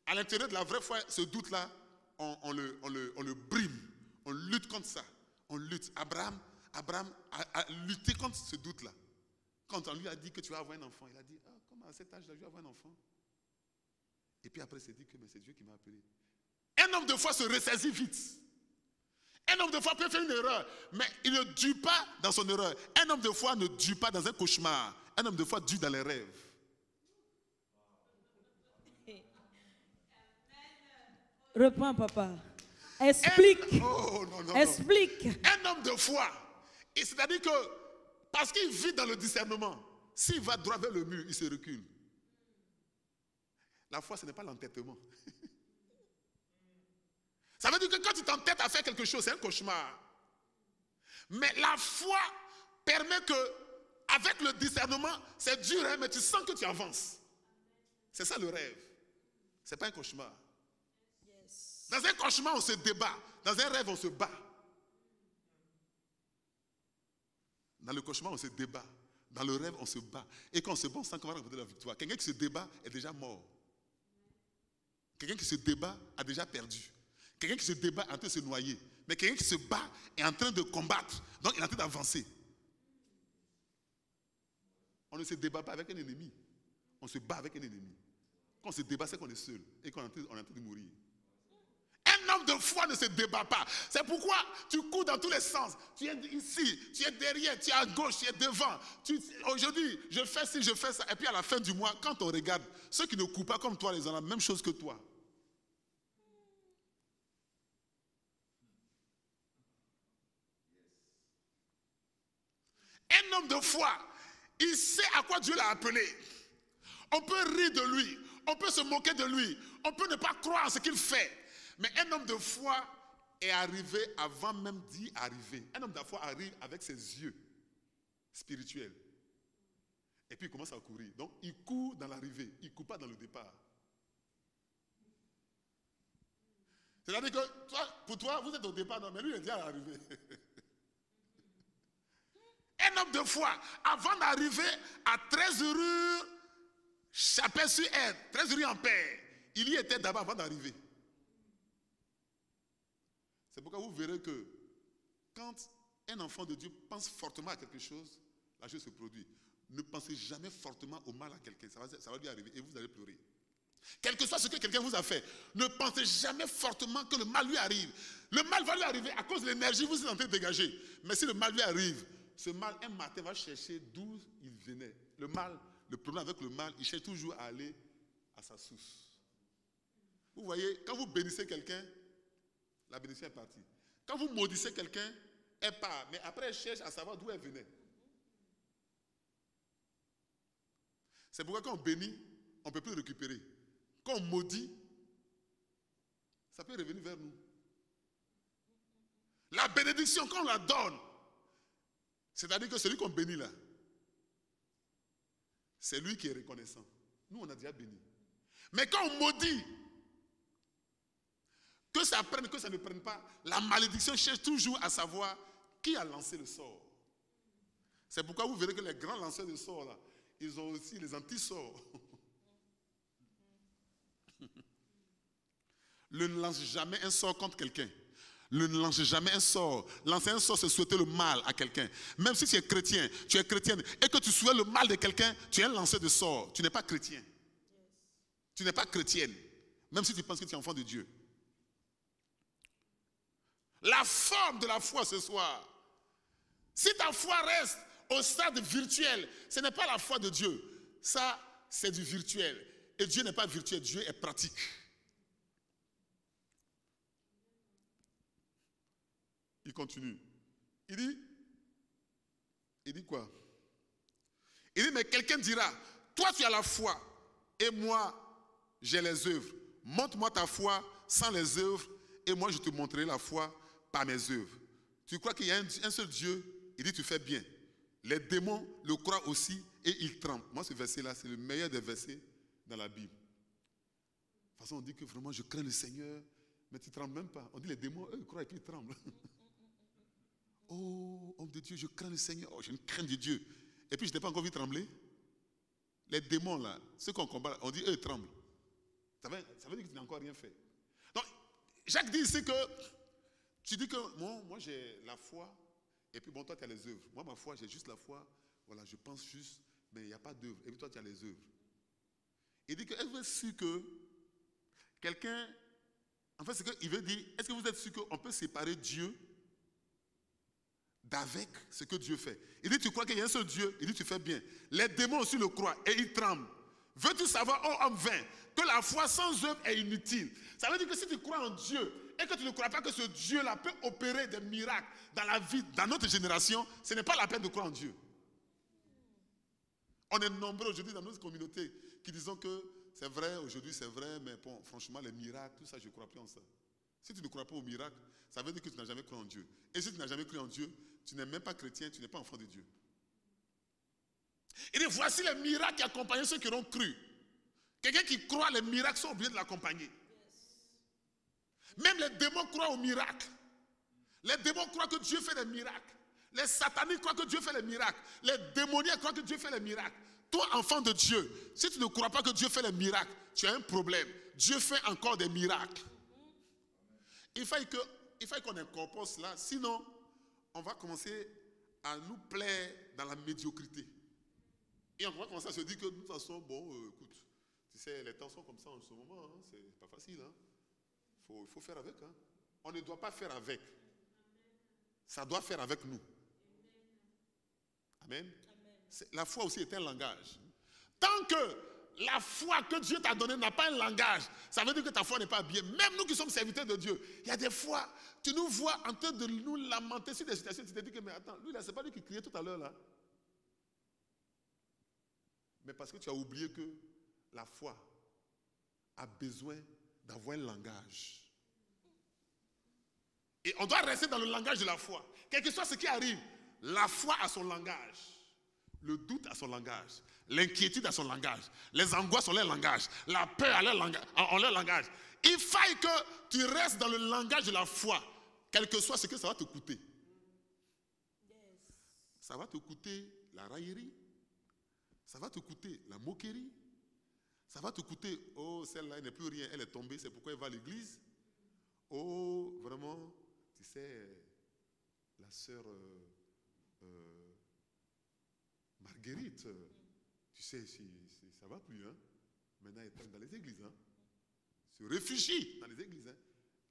à l'intérieur de la vraie foi, ce doute-là, on le brime. On lutte contre ça. On lutte. Abraham a lutté contre ce doute-là. Quand on lui a dit que tu vas avoir un enfant, il a dit, comment à cet âge-là, je vais avoir un enfant? Et puis après, il s'est dit que c'est Dieu qui m'a appelé. Un homme de foi se ressaisit vite. Un homme de foi peut faire une erreur, mais il ne dure pas dans son erreur. Un homme de foi ne dure pas dans un cauchemar. Un homme de foi dure dans les rêves. Reprends, papa. Explique. Explique. Un homme de foi, c'est-à-dire que parce qu'il vit dans le discernement, s'il va droit vers le mur, il se recule. La foi, ce n'est pas l'entêtement. Ça veut dire que quand tu t'entêtes à faire quelque chose, c'est un cauchemar. Mais la foi permet que, avec le discernement, c'est dur, hein, mais tu sens que tu avances. C'est ça le rêve. Ce n'est pas un cauchemar. Yes. Dans un cauchemar, on se débat. Dans un rêve, on se bat. Dans le cauchemar, on se débat. Dans le rêve, on se bat. Et quand on se bat, on sent qu'on va remporter la victoire. Quelqu'un qui se débat est déjà mort. Quelqu'un qui se débat a déjà perdu. Quelqu'un qui se débat est en train de se noyer. Mais quelqu'un qui se bat est en train de combattre. Donc il est en train d'avancer. On ne se débat pas avec un ennemi. On se bat avec un ennemi. Quand on se débat, c'est qu'on est seul. Et qu'on est en train de mourir. Un homme de foi ne se débat pas. C'est pourquoi tu cours dans tous les sens. Tu es ici, tu es derrière, tu es à gauche, tu es devant. Aujourd'hui, je fais ci, je fais ça. Et puis à la fin du mois, quand on regarde, ceux qui ne courent pas comme toi, ils ont la même chose que toi. Un homme de foi, il sait à quoi Dieu l'a appelé. On peut rire de lui, on peut se moquer de lui, on peut ne pas croire à ce qu'il fait. Mais un homme de foi est arrivé avant même d'y arriver. Un homme de foi arrive avec ses yeux spirituels. Et puis il commence à courir. Donc il court dans l'arrivée, il ne court pas dans le départ. C'est-à-dire que toi, pour toi, vous êtes au départ, non, mais lui, il est déjà arrivé. Un homme de foi, avant d'arriver à Trésorerie Chapelle-sur-Aire, Trésorerie en paix, il y était d'abord avant d'arriver. C'est pourquoi vous verrez que quand un enfant de Dieu pense fortement à quelque chose, la chose se produit. Ne pensez jamais fortement au mal à quelqu'un, ça va lui arriver et vous allez pleurer. Quel que soit ce que quelqu'un vous a fait, ne pensez jamais fortement que le mal lui arrive. Le mal va lui arriver à cause de l'énergie que vous êtes en train de dégager. Mais si le mal lui arrive, ce mal, un matin, va chercher d'où il venait. Le mal, le problème avec le mal, il cherche toujours à aller à sa source. Vous voyez, quand vous bénissez quelqu'un, la bénédiction est partie. Quand vous maudissez quelqu'un, elle part. Mais après, elle cherche à savoir d'où elle venait. C'est pourquoi quand on bénit, on ne peut plus le récupérer. Quand on maudit, ça peut revenir vers nous. La bénédiction, quand on la donne, c'est-à-dire que celui qu'on bénit là, c'est lui qui est reconnaissant. Nous, on a déjà béni. Mais quand on maudit, que ça prenne, que ça ne prenne pas, la malédiction cherche toujours à savoir qui a lancé le sort. C'est pourquoi vous verrez que les grands lanceurs de sorts là, ils ont aussi les anti-sorts. Ne lance jamais un sort contre quelqu'un. Ne lance jamais un sort. Lancer un sort, c'est souhaiter le mal à quelqu'un. Même si tu es chrétien, tu es chrétienne, et que tu souhaites le mal de quelqu'un, tu es un lanceur de sort. Tu n'es pas chrétien. Tu n'es pas chrétienne. Même si tu penses que tu es enfant de Dieu. La forme de la foi ce soir. Si ta foi reste au stade virtuel, ce n'est pas la foi de Dieu. Ça, c'est du virtuel. Et Dieu n'est pas virtuel, Dieu est pratique. Il continue. Il dit quoi? Il dit, mais quelqu'un dira, toi tu as la foi et moi j'ai les œuvres. Montre-moi ta foi sans les œuvres et moi je te montrerai la foi par mes œuvres. Tu crois qu'il y a un seul Dieu? Il dit, tu fais bien. Les démons le croient aussi et ils tremblent. Moi ce verset-là, c'est le meilleur des versets dans la Bible. De toute façon, on dit que vraiment je crains le Seigneur, mais tu ne trembles même pas. On dit les démons, eux, ils croient qu'ils tremblent. Oh, homme de Dieu, je crains le Seigneur. Oh, j'ai une crainte de Dieu. Et puis, je n'ai pas encore vu trembler. Les démons, là, ceux qu'on combat, on dit, eux, ils tremblent. Ça veut dire que tu n'as encore rien fait. Donc, Jacques dit ici que, tu dis que, moi j'ai la foi, et puis, bon, toi, tu as les œuvres. Moi, ma foi, j'ai juste la foi. Voilà, je pense juste, mais il n'y a pas d'œuvres. Et puis, toi, tu as les œuvres. Il dit que, est-ce que vous êtes sûr que quelqu'un, en fait, c'est qu'il veut dire, est-ce que vous êtes sûr qu'on peut séparer Dieu d'avec ce que Dieu fait? Il dit, tu crois qu'il y a un seul Dieu? Il dit, tu fais bien. Les démons aussi le croient et ils tremblent. Veux-tu savoir, ô homme vain, que la foi sans œuvre est inutile? Ça veut dire que si tu crois en Dieu et que tu ne crois pas que ce Dieu-là peut opérer des miracles dans la vie, dans notre génération, ce n'est pas la peine de croire en Dieu. On est nombreux aujourd'hui dans notre communauté qui disons que c'est vrai, aujourd'hui c'est vrai, mais bon, franchement, les miracles, tout ça, je ne crois plus en ça. Si tu ne crois pas aux miracles, ça veut dire que tu n'as jamais cru en Dieu. Et si tu n'as jamais cru en Dieu, tu n'es même pas chrétien, tu n'es pas enfant de Dieu. Il dit, voici les miracles qui accompagnent ceux qui auront cru. Quelqu'un qui croit, les miracles sont obligés de l'accompagner. Même les démons croient aux miracles. Les démons croient que Dieu fait des miracles. Les sataniques croient que Dieu fait les miracles. Les démoniaques croient que Dieu fait les miracles. Toi, enfant de Dieu, si tu ne crois pas que Dieu fait les miracles, tu as un problème. Dieu fait encore des miracles. Il faut qu'on incorpore cela, sinon on va commencer à nous plaire dans la médiocrité. Et on va commencer à se dire que de toute façon, bon, écoute, tu sais, les temps sont comme ça en ce moment, hein, c'est pas facile. Hein. Il faut faire avec. Hein. On ne doit pas faire avec. Ça doit faire avec nous. Amen. La foi aussi est un langage. Tant que la foi que Dieu t'a donnée n'a pas un langage, ça veut dire que ta foi n'est pas bien. Même nous qui sommes serviteurs de Dieu, il y a des fois, tu nous vois en train de nous lamenter sur des situations, tu te dis que, mais attends, lui là, c'est pas lui qui criait tout à l'heure là. Mais parce que tu as oublié que la foi a besoin d'avoir un langage. Et on doit rester dans le langage de la foi. Quel que soit ce qui arrive, la foi a son langage. Le doute a son langage. L'inquiétude a son langage. Les angoisses ont leur langage. La peur a leur langage. Il faille que tu restes dans le langage de la foi, quel que soit ce que ça va te coûter. Ça va te coûter la raillerie. Ça va te coûter la moquerie. Ça va te coûter, oh, celle-là, elle n'est plus rien, elle est tombée, c'est pourquoi elle va à l'église. Oh, vraiment, tu sais, la sœur Marguerite, tu sais, ça va plus, hein. Maintenant, elle est dans les églises, hein. Se réfugie dans les églises, hein.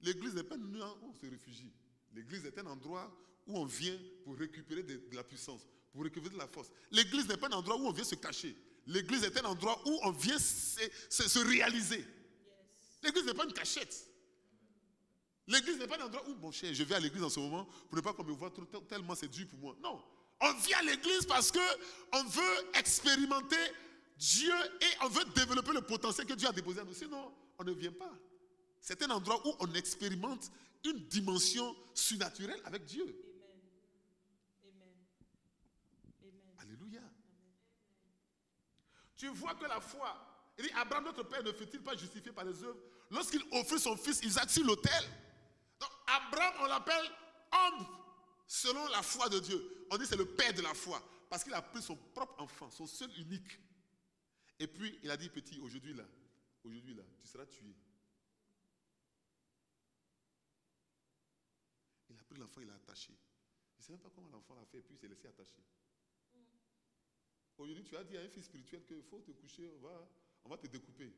L'église n'est pas un endroit où on se réfugie. L'église est un endroit où on vient pour récupérer de la puissance, pour récupérer de la force. L'église n'est pas un endroit où on vient se cacher. L'église est un endroit où on vient se réaliser. L'église n'est pas une cachette. L'église n'est pas un endroit où, mon cher, je vais à l'église en ce moment pour ne pas qu'on me voit tellement c'est dur pour moi. Non. On vient à l'église parce qu'on veut expérimenter Dieu et on veut développer le potentiel que Dieu a déposé en nous. Sinon, on ne vient pas. C'est un endroit où on expérimente une dimension surnaturelle avec Dieu. Amen. Amen. Alléluia. Tu vois que la foi, il dit, Abraham, notre père, ne fut-il pas justifié par les œuvres lorsqu'il offrit son fils Isaac sur l'autel? Donc, Abraham, on l'appelle homme selon la foi de Dieu. On dit c'est le père de la foi parce qu'il a pris son propre enfant, son seul unique. Et puis, il a dit, petit, aujourd'hui là, tu seras tué. Il a pris l'enfant, il l'a attaché. Je ne sais même pas comment l'enfant l'a fait, et puis il s'est laissé attacher. Aujourd'hui, tu as dit à un fils spirituel qu'il faut te coucher, on va te découper.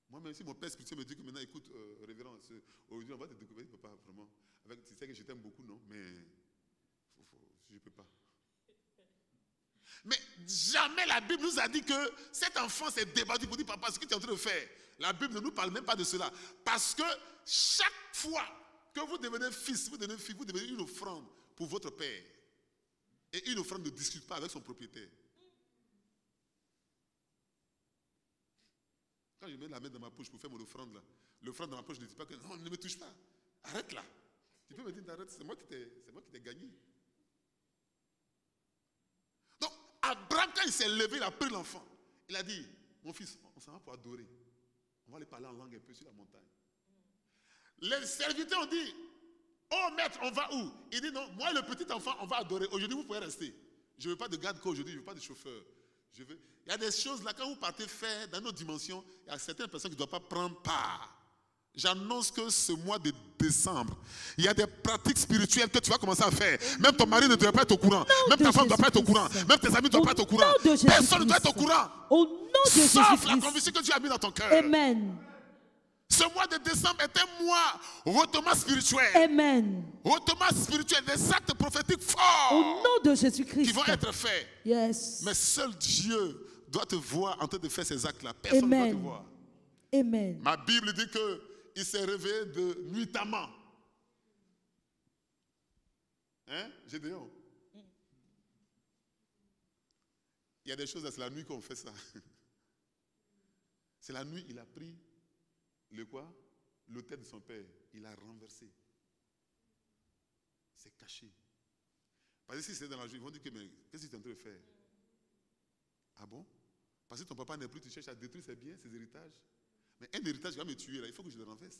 Moi, même si mon père spirituel me dit que maintenant, écoute, révérend, aujourd'hui, on va te découper, je ne peux pas vraiment. Tu sais que je t'aime beaucoup, non? Mais je ne peux pas. Mais jamais la Bible nous a dit que cet enfant s'est débattu pour dire, papa, ce que tu es en train de faire. La Bible ne nous parle même pas de cela. Parce que chaque fois que vous devenez fils, vous devenez fille, vous devenez une offrande pour votre père. Et une offrande ne discute pas avec son propriétaire. Quand je mets la main dans ma poche pour faire mon offrande là, l'offrande dans ma poche ne dit pas que non, ne me touche pas. Arrête là. Tu peux me dire d'arrêter, c'est moi qui t'ai gagné. Donc, Abraham, quand il s'est levé, il a pris l'enfant. Il a dit, mon fils, on s'en va pour adorer. On va aller parler en langue un peu sur la montagne. Les serviteurs ont dit, oh maître, on va où? Il dit non, moi le petit enfant, on va adorer. Aujourd'hui, vous pouvez rester. Je ne veux pas de garde-corps aujourd'hui, je ne veux pas de chauffeur. Il y a des choses là, quand vous partez faire dans nos dimensions, il y a certaines personnes qui ne doivent pas prendre part. J'annonce que ce mois de décembre, il y a des pratiques spirituelles que tu vas commencer à faire. Même ton mari ne doit pas être au courant. Même ta femme ne doit pas être au courant. Même tes amis ne doivent pas être au courant. Personne ne doit être au courant. Au nom de Sauf la conviction que Dieu a mis dans ton cœur. Amen. Ce mois de décembre est un mois hautement spirituel. Amen. Hautement spirituel. Des actes prophétiques forts. Au nom de Jésus-Christ. Qui vont être faits. Yes. Mais seul Dieu doit te voir en train de faire ces actes-là. Personne ne doit te voir. Amen. Ma Bible dit qu'il s'est réveillé de nuitamment. Hein, Gédéon? Il y a des choses, c'est la nuit qu'on fait ça. C'est la nuit, il a pris le quoi? L'autel de son père. Il a renversé. C'est caché. Parce que si c'est dans la journée, ils vont dire que mais qu'est-ce que tu es en train de faire? Ah bon? Parce que ton papa n'est plus, tu cherches à détruire ses biens, ses héritages. Mais un héritage qui va me tuer là, il faut que je le renverse.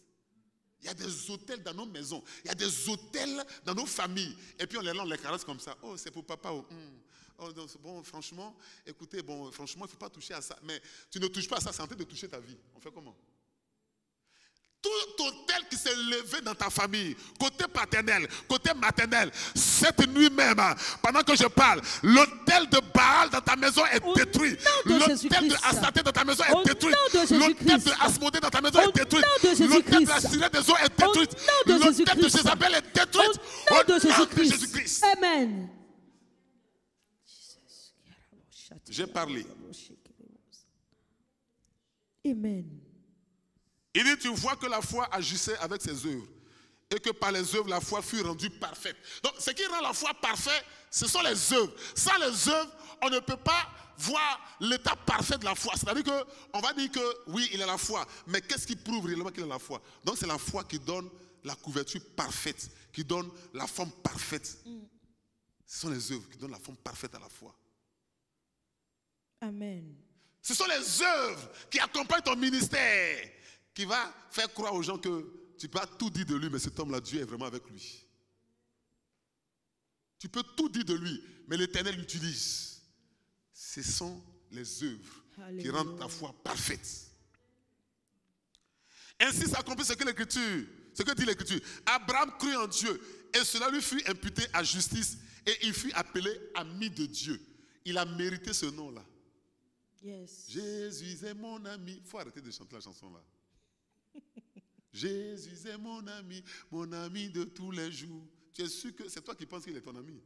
Il y a des hôtels dans nos maisons. Il y a des hôtels dans nos familles. Et puis on les caresse comme ça. Oh, c'est pour papa. Oh, oh, bon, franchement, écoutez, bon, franchement, il ne faut pas toucher à ça. Mais tu ne touches pas à ça, c'est en train de toucher ta vie. On fait comment? Tout hôtel qui s'est levé dans ta famille, côté paternel, côté maternel, cette nuit même, pendant que je parle, l'hôtel de Baal dans ta maison est détruit. L'hôtel de Astarté dans ta maison est détruit. L'hôtel de Asmodée dans ta maison est détruit. L'hôtel de la sirène des eaux est détruit. L'hôtel de Jézabel est détruit. Au nom de Jésus-Christ. Amen. J'ai parlé. Amen. Il dit, tu vois que la foi agissait avec ses œuvres et que par les œuvres, la foi fut rendue parfaite. Donc, ce qui rend la foi parfaite, ce sont les œuvres. Sans les œuvres, on ne peut pas voir l'état parfait de la foi. C'est-à-dire qu'on va dire que oui, il a la foi, mais qu'est-ce qui prouve réellement qu'il a la foi? Donc, c'est la foi qui donne la couverture parfaite, qui donne la forme parfaite. Ce sont les œuvres qui donnent la forme parfaite à la foi. Amen. Ce sont les œuvres qui accompagnent ton ministère, qui va faire croire aux gens que tu peux pas tout dire de lui, mais cet homme-là, Dieu est vraiment avec lui. Tu peux tout dire de lui, mais l'Éternel l'utilise. Ce sont les œuvres qui rendent ta foi parfaite. Ainsi s'accomplit ce que dit l'Écriture. Abraham crut en Dieu et cela lui fut imputé à justice et il fut appelé ami de Dieu. Il a mérité ce nom-là. Yes. Jésus est mon ami. Il faut arrêter de chanter la chanson-là. Jésus est mon ami de tous les jours. Tu es sûr que c'est toi qui penses qu'il est ton ami?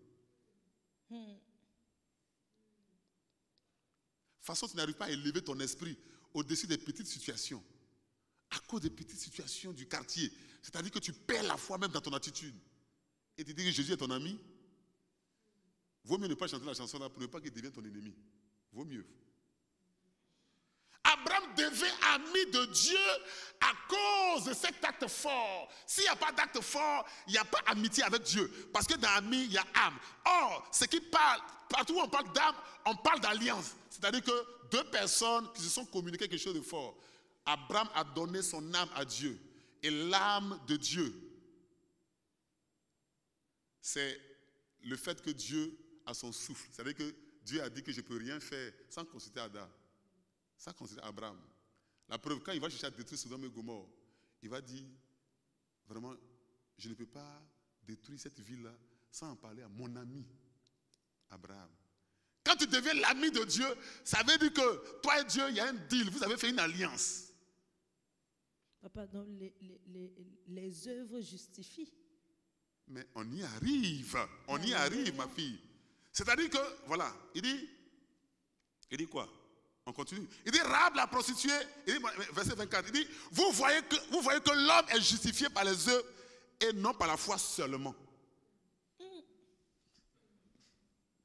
De toute façon, tu n'arrives pas à élever ton esprit au-dessus des petites situations. À cause des petites situations du quartier. C'est-à-dire que tu perds la foi même dans ton attitude. Et tu dis que Jésus est ton ami. Vaut mieux ne pas chanter la chanson-là pour ne pas qu'il devienne ton ennemi. Vaut mieux. Abraham devient ami de Dieu à cause de cet acte fort. S'il n'y a pas d'acte fort, il n'y a pas amitié avec Dieu. Parce que dans ami, il y a âme. Or, ce qui parle, partout où on parle d'âme, on parle d'alliance. C'est-à-dire que deux personnes qui se sont communiquées quelque chose de fort. Abraham a donné son âme à Dieu. Et l'âme de Dieu, c'est le fait que Dieu a son souffle. C'est-à-dire que Dieu a dit que je ne peux rien faire sans consulter Adam. Ça considère Abraham. La preuve, quand il va chercher à détruire Sodome et Gomorrhe, il va dire, vraiment, je ne peux pas détruire cette ville-là sans en parler à mon ami, Abraham. Quand tu deviens l'ami de Dieu, ça veut dire que toi et Dieu, il y a un deal, vous avez fait une alliance. Papa, donc les œuvres justifient. Mais on y arrive, ma fille. C'est-à-dire que, voilà, il dit quoi? On continue. Il dit, Rahab la prostituée, il dit, verset 24, il dit, vous voyez que l'homme est justifié par les œuvres et non par la foi seulement.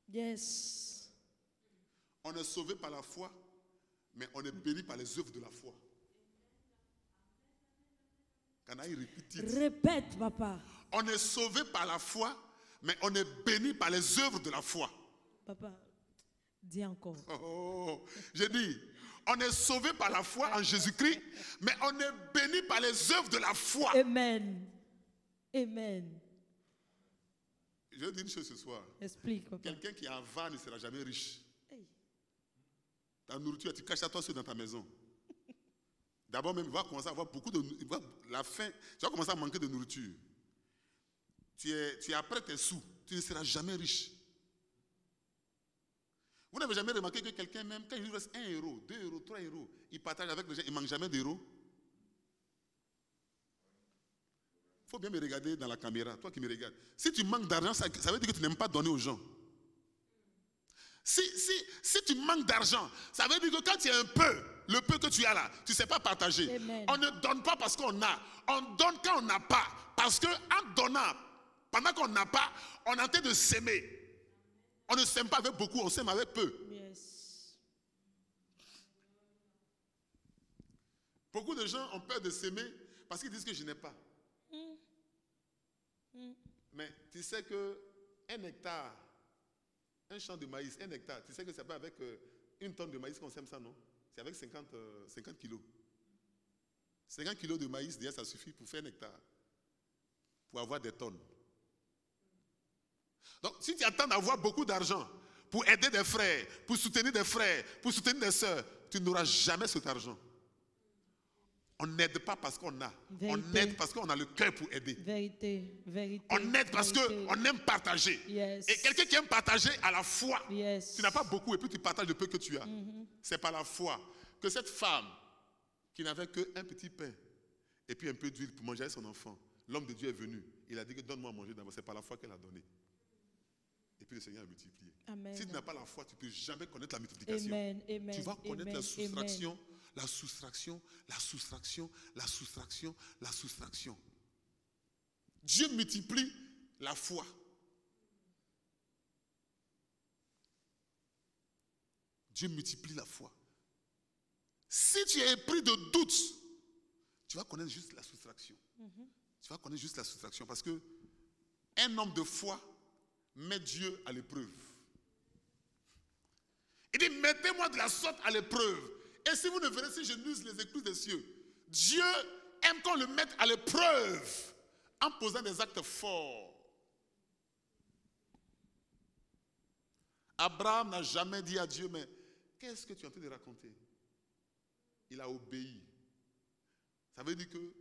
Yes. On est sauvé par la foi, mais on est béni par les œuvres de la foi. Can I repeat it? Répète, papa. On est sauvé par la foi, mais on est béni par les œuvres de la foi. Papa, dis encore. Oh, j'ai dit, on est sauvé par la foi en Jésus-Christ, mais on est béni par les œuvres de la foi. Amen. Amen. Je vais dire une chose ce soir. Explique, papa. Quelqu'un qui est avare ne sera jamais riche. Hey. Ta nourriture, tu caches ça toi seul dans ta maison. D'abord même, il va commencer à avoir beaucoup de... La faim, tu vas commencer à manquer de nourriture. Tu es après tes sous, tu ne seras jamais riche. Vous n'avez jamais remarqué que quelqu'un même, quand il lui reste 1 euro, 2 euros, 3 euros, il partage avec les gens, il ne manque jamais d'euros. Il faut bien me regarder dans la caméra, toi qui me regardes. Si tu manques d'argent, ça veut dire que tu n'aimes pas donner aux gens. Si tu manques d'argent, ça veut dire que quand tu as un peu, le peu que tu as là, tu ne sais pas partager. Amen. On ne donne pas parce qu'on a. On donne quand on n'a pas. Parce qu'en donnant, pendant qu'on n'a pas, on est en train de s'aimer. On ne s'aime pas avec beaucoup, on s'aime avec peu. Yes. Beaucoup de gens ont peur de s'aimer parce qu'ils disent que je n'ai pas. Mais tu sais qu'un hectare, un champ de maïs, 1 hectare, tu sais que c'est pas avec 1 tonne de maïs qu'on sème ça, non? C'est avec 50 kilos. 50 kilos de maïs, déjà, ça suffit pour faire 1 hectare. Pour avoir des tonnes. Donc, si tu attends d'avoir beaucoup d'argent pour aider des frères, pour soutenir des frères, pour soutenir des sœurs, tu n'auras jamais cet argent. On n'aide pas parce qu'on a. Vérité. On aide parce qu'on a le cœur pour aider. Vérité. Vérité. On aide parce qu'on aime partager. Yes. Et quelqu'un qui aime partager a la foi. Yes. Tu n'as pas beaucoup et puis tu partages le peu que tu as. C'est par la foi que cette femme qui n'avait qu'un petit pain et puis un peu d'huile pour manger avec son enfant, l'homme de Dieu est venu. Il a dit que donne-moi à manger d'abord. C'est par la foi qu'elle a donné. Et puis le Seigneur a multiplié. Amen. Si tu n'as pas la foi, tu ne peux jamais connaître la multiplication. Amen. Amen. Tu vas connaître Amen. la soustraction, Amen. la soustraction, la soustraction, la soustraction, la soustraction. Dieu multiplie la foi. Dieu multiplie la foi. Si tu es pris de doute, tu vas connaître juste la soustraction. Tu vas connaître juste la soustraction parce que un homme de foi met Dieu à l'épreuve. Il dit, mettez-moi de la sorte à l'épreuve. Et si vous ne verrez, si je n'use les écluses des cieux, Dieu aime qu'on le mette à l'épreuve en posant des actes forts. Abraham n'a jamais dit à Dieu, mais qu'est-ce que tu es en train de raconter? Il a obéi. Ça veut dire que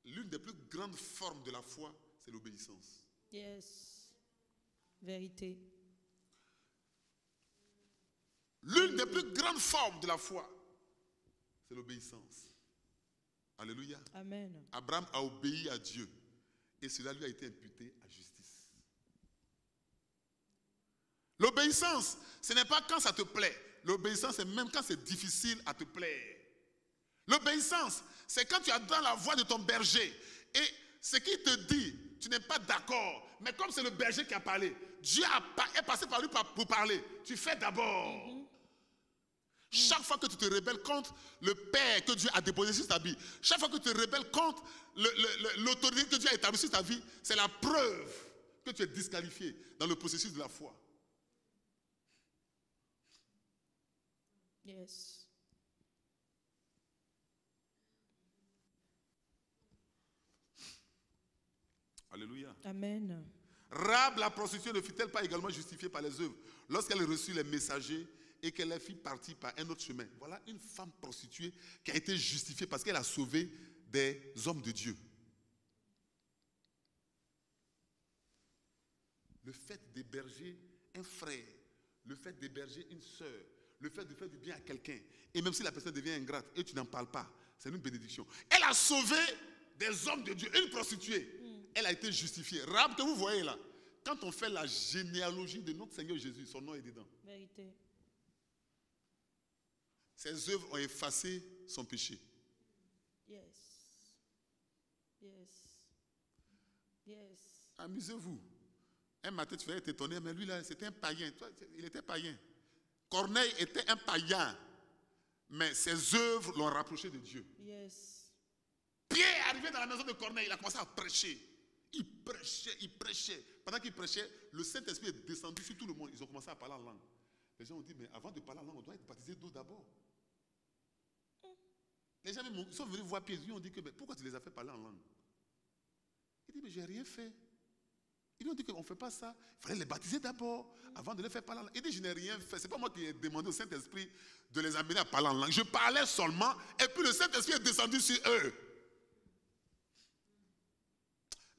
l'une des plus grandes formes de la foi, c'est l'obéissance. Yes. Vérité. L'une des plus grandes formes de la foi, c'est l'obéissance. Alléluia. Amen. Abraham a obéi à Dieu et cela lui a été imputé à justice. L'obéissance, ce n'est pas quand ça te plaît. L'obéissance, c'est même quand c'est difficile à te plaire. L'obéissance, c'est quand tu es dans la voie de ton berger et ce qu'il te dit, tu n'es pas d'accord. Mais comme c'est le berger qui a parlé, Dieu est passé par lui pour parler. Tu fais d'abord. Chaque fois que tu te rebelles contre le Père que Dieu a déposé sur ta vie, chaque fois que tu te rebelles contre l'autorité que Dieu a établie sur ta vie, c'est la preuve que tu es disqualifié dans le processus de la foi. Yes. Alléluia. Amen. Rahab, la prostituée, ne fut-elle pas également justifiée par les œuvres lorsqu'elle reçut les messagers et qu'elle les fit partir par un autre chemin? Voilà une femme prostituée qui a été justifiée parce qu'elle a sauvé des hommes de Dieu. Le fait d'héberger un frère, le fait d'héberger une sœur, le fait de faire du bien à quelqu'un, et même si la personne devient ingrate et tu n'en parles pas, c'est une bénédiction. Elle a sauvé des hommes de Dieu, une prostituée. Elle a été justifiée. Rahab que vous voyez là, quand on fait la généalogie de notre Seigneur Jésus, son nom est dedans. Vérité. Ses œuvres ont effacé son péché. Yes. Yes. Yes. Amusez-vous. Un matin, tu vas être étonné, mais lui là, c'était un païen. Toi, il était païen. Corneille était un païen, mais ses œuvres l'ont rapproché de Dieu. Yes. Pierre est arrivé dans la maison de Corneille, il a commencé à prêcher. Il prêchait, il prêchait. Pendant qu'il prêchait, le Saint-Esprit est descendu sur tout le monde. Ils ont commencé à parler en langue. Les gens ont dit, mais avant de parler en langue, on doit être baptisé d'eau d'abord. Les gens ils sont venus voir Pierre, ils lui ont dit que, mais pourquoi tu les as fait parler en langue? Il dit, mais j'ai rien fait. Ils lui ont dit qu'on ne fait pas ça. Il fallait les baptiser d'abord, avant de les faire parler en langue. Il dit, je n'ai rien fait. Ce n'est pas moi qui ai demandé au Saint-Esprit de les amener à parler en langue. Je parlais seulement, et puis le Saint-Esprit est descendu sur eux.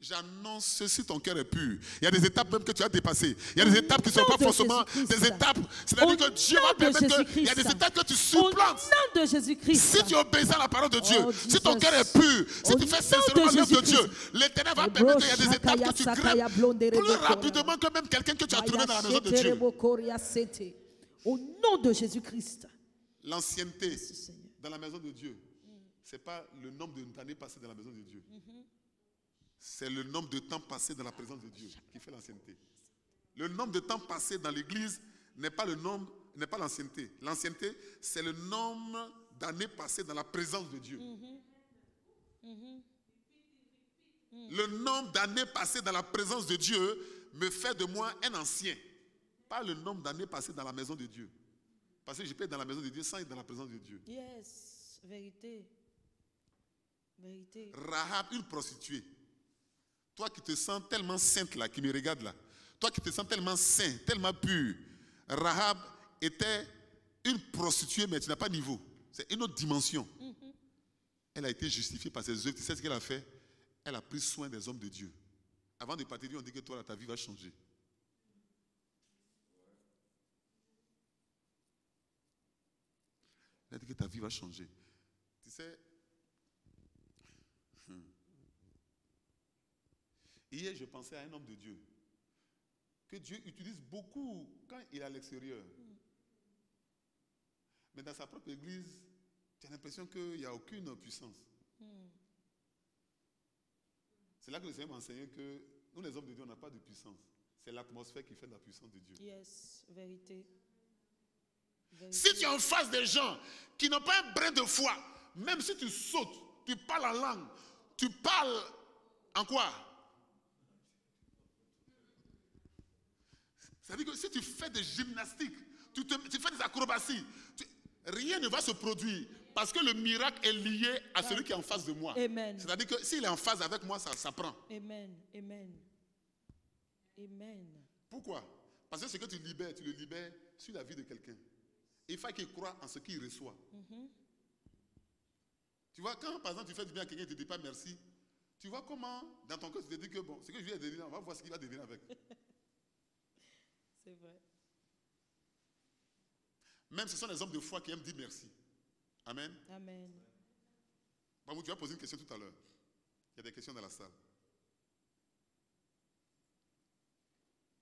J'annonce ceci, ton cœur est pur. Il y a des étapes même que tu as dépassées. Il y a des étapes qui ne sont pas forcément des étapes. C'est-à-dire que Dieu va permettre qu'il y a des étapes que tu supplantes. Au nom de Jésus-Christ. Si tu obéis à la parole de Dieu, si ton cœur est pur, si tu fais sincèrement l'œuvre de Dieu, l'Éternel va permettre qu'il y a des étapes que tu grimpes plus rapidement que même quelqu'un que tu as trouvé dans la maison de Dieu. Au nom de Jésus-Christ. L'ancienneté dans la maison de Dieu, ce n'est pas le nombre d'années passées dans la maison de Dieu. C'est le nombre de temps passé dans la présence de Dieu qui fait l'ancienneté. Le nombre de temps passé dans l'église n'est pas le nombre, n'est pas l'ancienneté. L'ancienneté, c'est le nombre d'années passées dans la présence de Dieu. Le nombre d'années passées dans la présence de Dieu me fait de moi un ancien. Pas le nombre d'années passées dans la maison de Dieu. Parce que je peux être dans la maison de Dieu sans être dans la présence de Dieu. Yes, vérité. Vérité. Rahab, une prostituée. Toi qui te sens tellement sainte là, qui me regarde là. Toi qui te sens tellement saint, tellement pur. Rahab était une prostituée, mais tu n'as pas de niveau. C'est une autre dimension. Elle a été justifiée par ses œuvres. Tu sais ce qu'elle a fait? Elle a pris soin des hommes de Dieu. Avant de partir, on dit que toi, là, ta vie va changer. Elle a dit que ta vie va changer. Tu sais, hier, je pensais à un homme de Dieu que Dieu utilise beaucoup quand il est à l'extérieur. Mais dans sa propre église, tu as l'impression qu'il n'y a aucune puissance. C'est là que le Seigneur m'a enseigné que nous, les hommes de Dieu, on n'a pas de puissance. C'est l'atmosphère qui fait la puissance de Dieu. Yes, vérité. Si tu es en face des gens qui n'ont pas un brin de foi, même si tu sautes, tu parles en langue, tu parles en quoi? C'est-à-dire que si tu fais des gymnastiques, tu fais des acrobaties, rien ne va se produire parce que le miracle est lié à celui qui est en face de moi. Amen. C'est-à-dire que s'il est en phase avec moi, ça prend. Amen. Amen. Amen. Pourquoi? Parce que ce que tu le libères sur la vie de quelqu'un. Il faut qu'il croie en ce qu'il reçoit. Tu vois, quand par exemple tu fais du bien à quelqu'un et ne te dit pas merci, tu vois comment dans ton cœur tu te dis que bon, ce que je viens de devenir, on va voir ce qu'il va devenir avec. C'est vrai. Même ce sont les hommes de foi qui aiment dire merci. Amen. Amen. Bon, tu vas poser une question tout à l'heure. Il y a des questions dans la salle.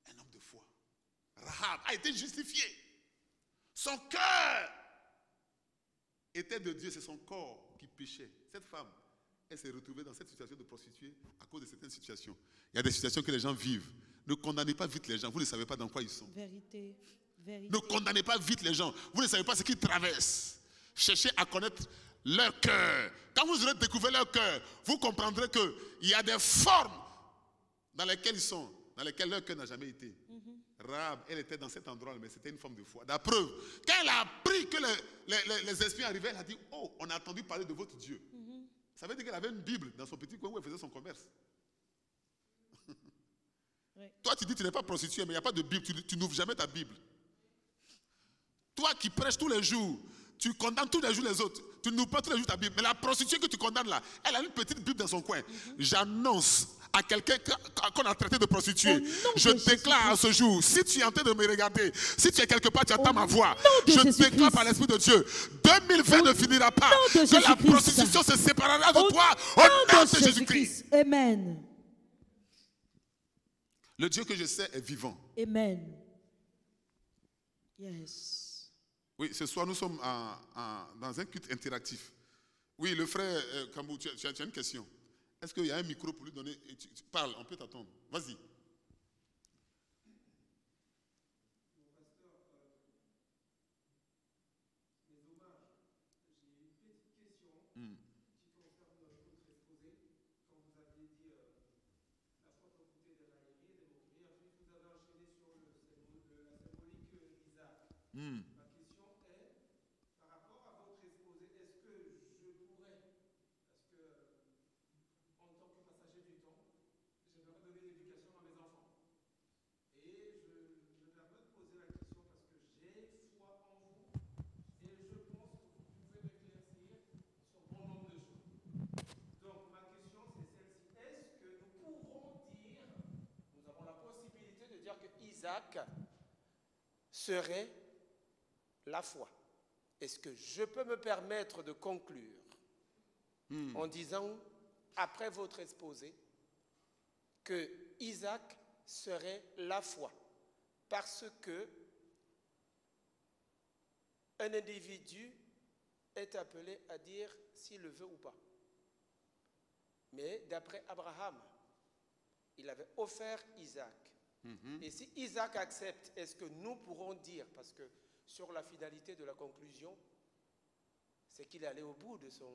Un homme de foi. Rahab a été justifié. Son cœur était de Dieu, c'est son corps qui péchait. Cette femme, elle s'est retrouvée dans cette situation de prostituée à cause de certaines situations. Il y a des situations que les gens vivent. Ne condamnez pas vite les gens, vous ne savez pas dans quoi ils sont. Vérité. Vérité. Ne condamnez pas vite les gens, vous ne savez pas ce qu'ils traversent. Cherchez à connaître leur cœur. Quand vous aurez découvert leur cœur, vous comprendrez qu'il y a des formes dans lesquelles ils sont, dans lesquelles leur cœur n'a jamais été. Rahab, elle était dans cet endroit, mais c'était une forme de foi. La preuve, quand elle a appris que les espions arrivaient, elle a dit, oh, on a entendu parler de votre Dieu. Ça veut dire qu'elle avait une Bible dans son petit coin où elle faisait son commerce. Oui. Toi, tu dis que tu n'es pas prostituée, mais il n'y a pas de Bible, tu n'ouvres jamais ta Bible. Toi qui prêches tous les jours, tu condamnes tous les jours les autres, tu n'ouvres pas tous les jours ta Bible. Mais la prostituée que tu condamnes là, elle a une petite Bible dans son coin. J'annonce à quelqu'un qu'on a traité de prostituée, je déclare à ce jour, si tu es en train de me regarder, si tu es quelque part, tu entends ma voix, je déclare par l'Esprit de Dieu, 2020 ne finira pas, que la prostitution se séparera de toi au nom de Jésus-Christ. Amen. Le Dieu que je sais est vivant. Amen. Yes. Oui, ce soir, nous sommes dans un culte interactif. Oui, le frère Kambou, tu as une question. Est-ce qu'il y a un micro pour lui donner? Tu parles, on peut t'attendre. Vas-y. Ma question est, par rapport à votre exposé, est-ce que je pourrais, parce que en tant que passager du temps, j'aimerais donner l'éducation à mes enfants. Et je me permets de poser la question parce que j'ai foi en vous et je pense que vous pouvez m'éclaircir sur bon nombre de choses. Donc ma question c'est celle-ci, est-ce que nous pouvons dire, nous avons la possibilité de dire que Isaac serait la foi. Est-ce que je peux me permettre de conclure en disant, après votre exposé, que Isaac serait la foi parce que un individu est appelé à dire s'il le veut ou pas. Mais d'après Abraham, il avait offert Isaac. Et si Isaac accepte, est-ce que nous pourrons dire, parce que sur la finalité de la conclusion, c'est qu'il est allé au bout de son...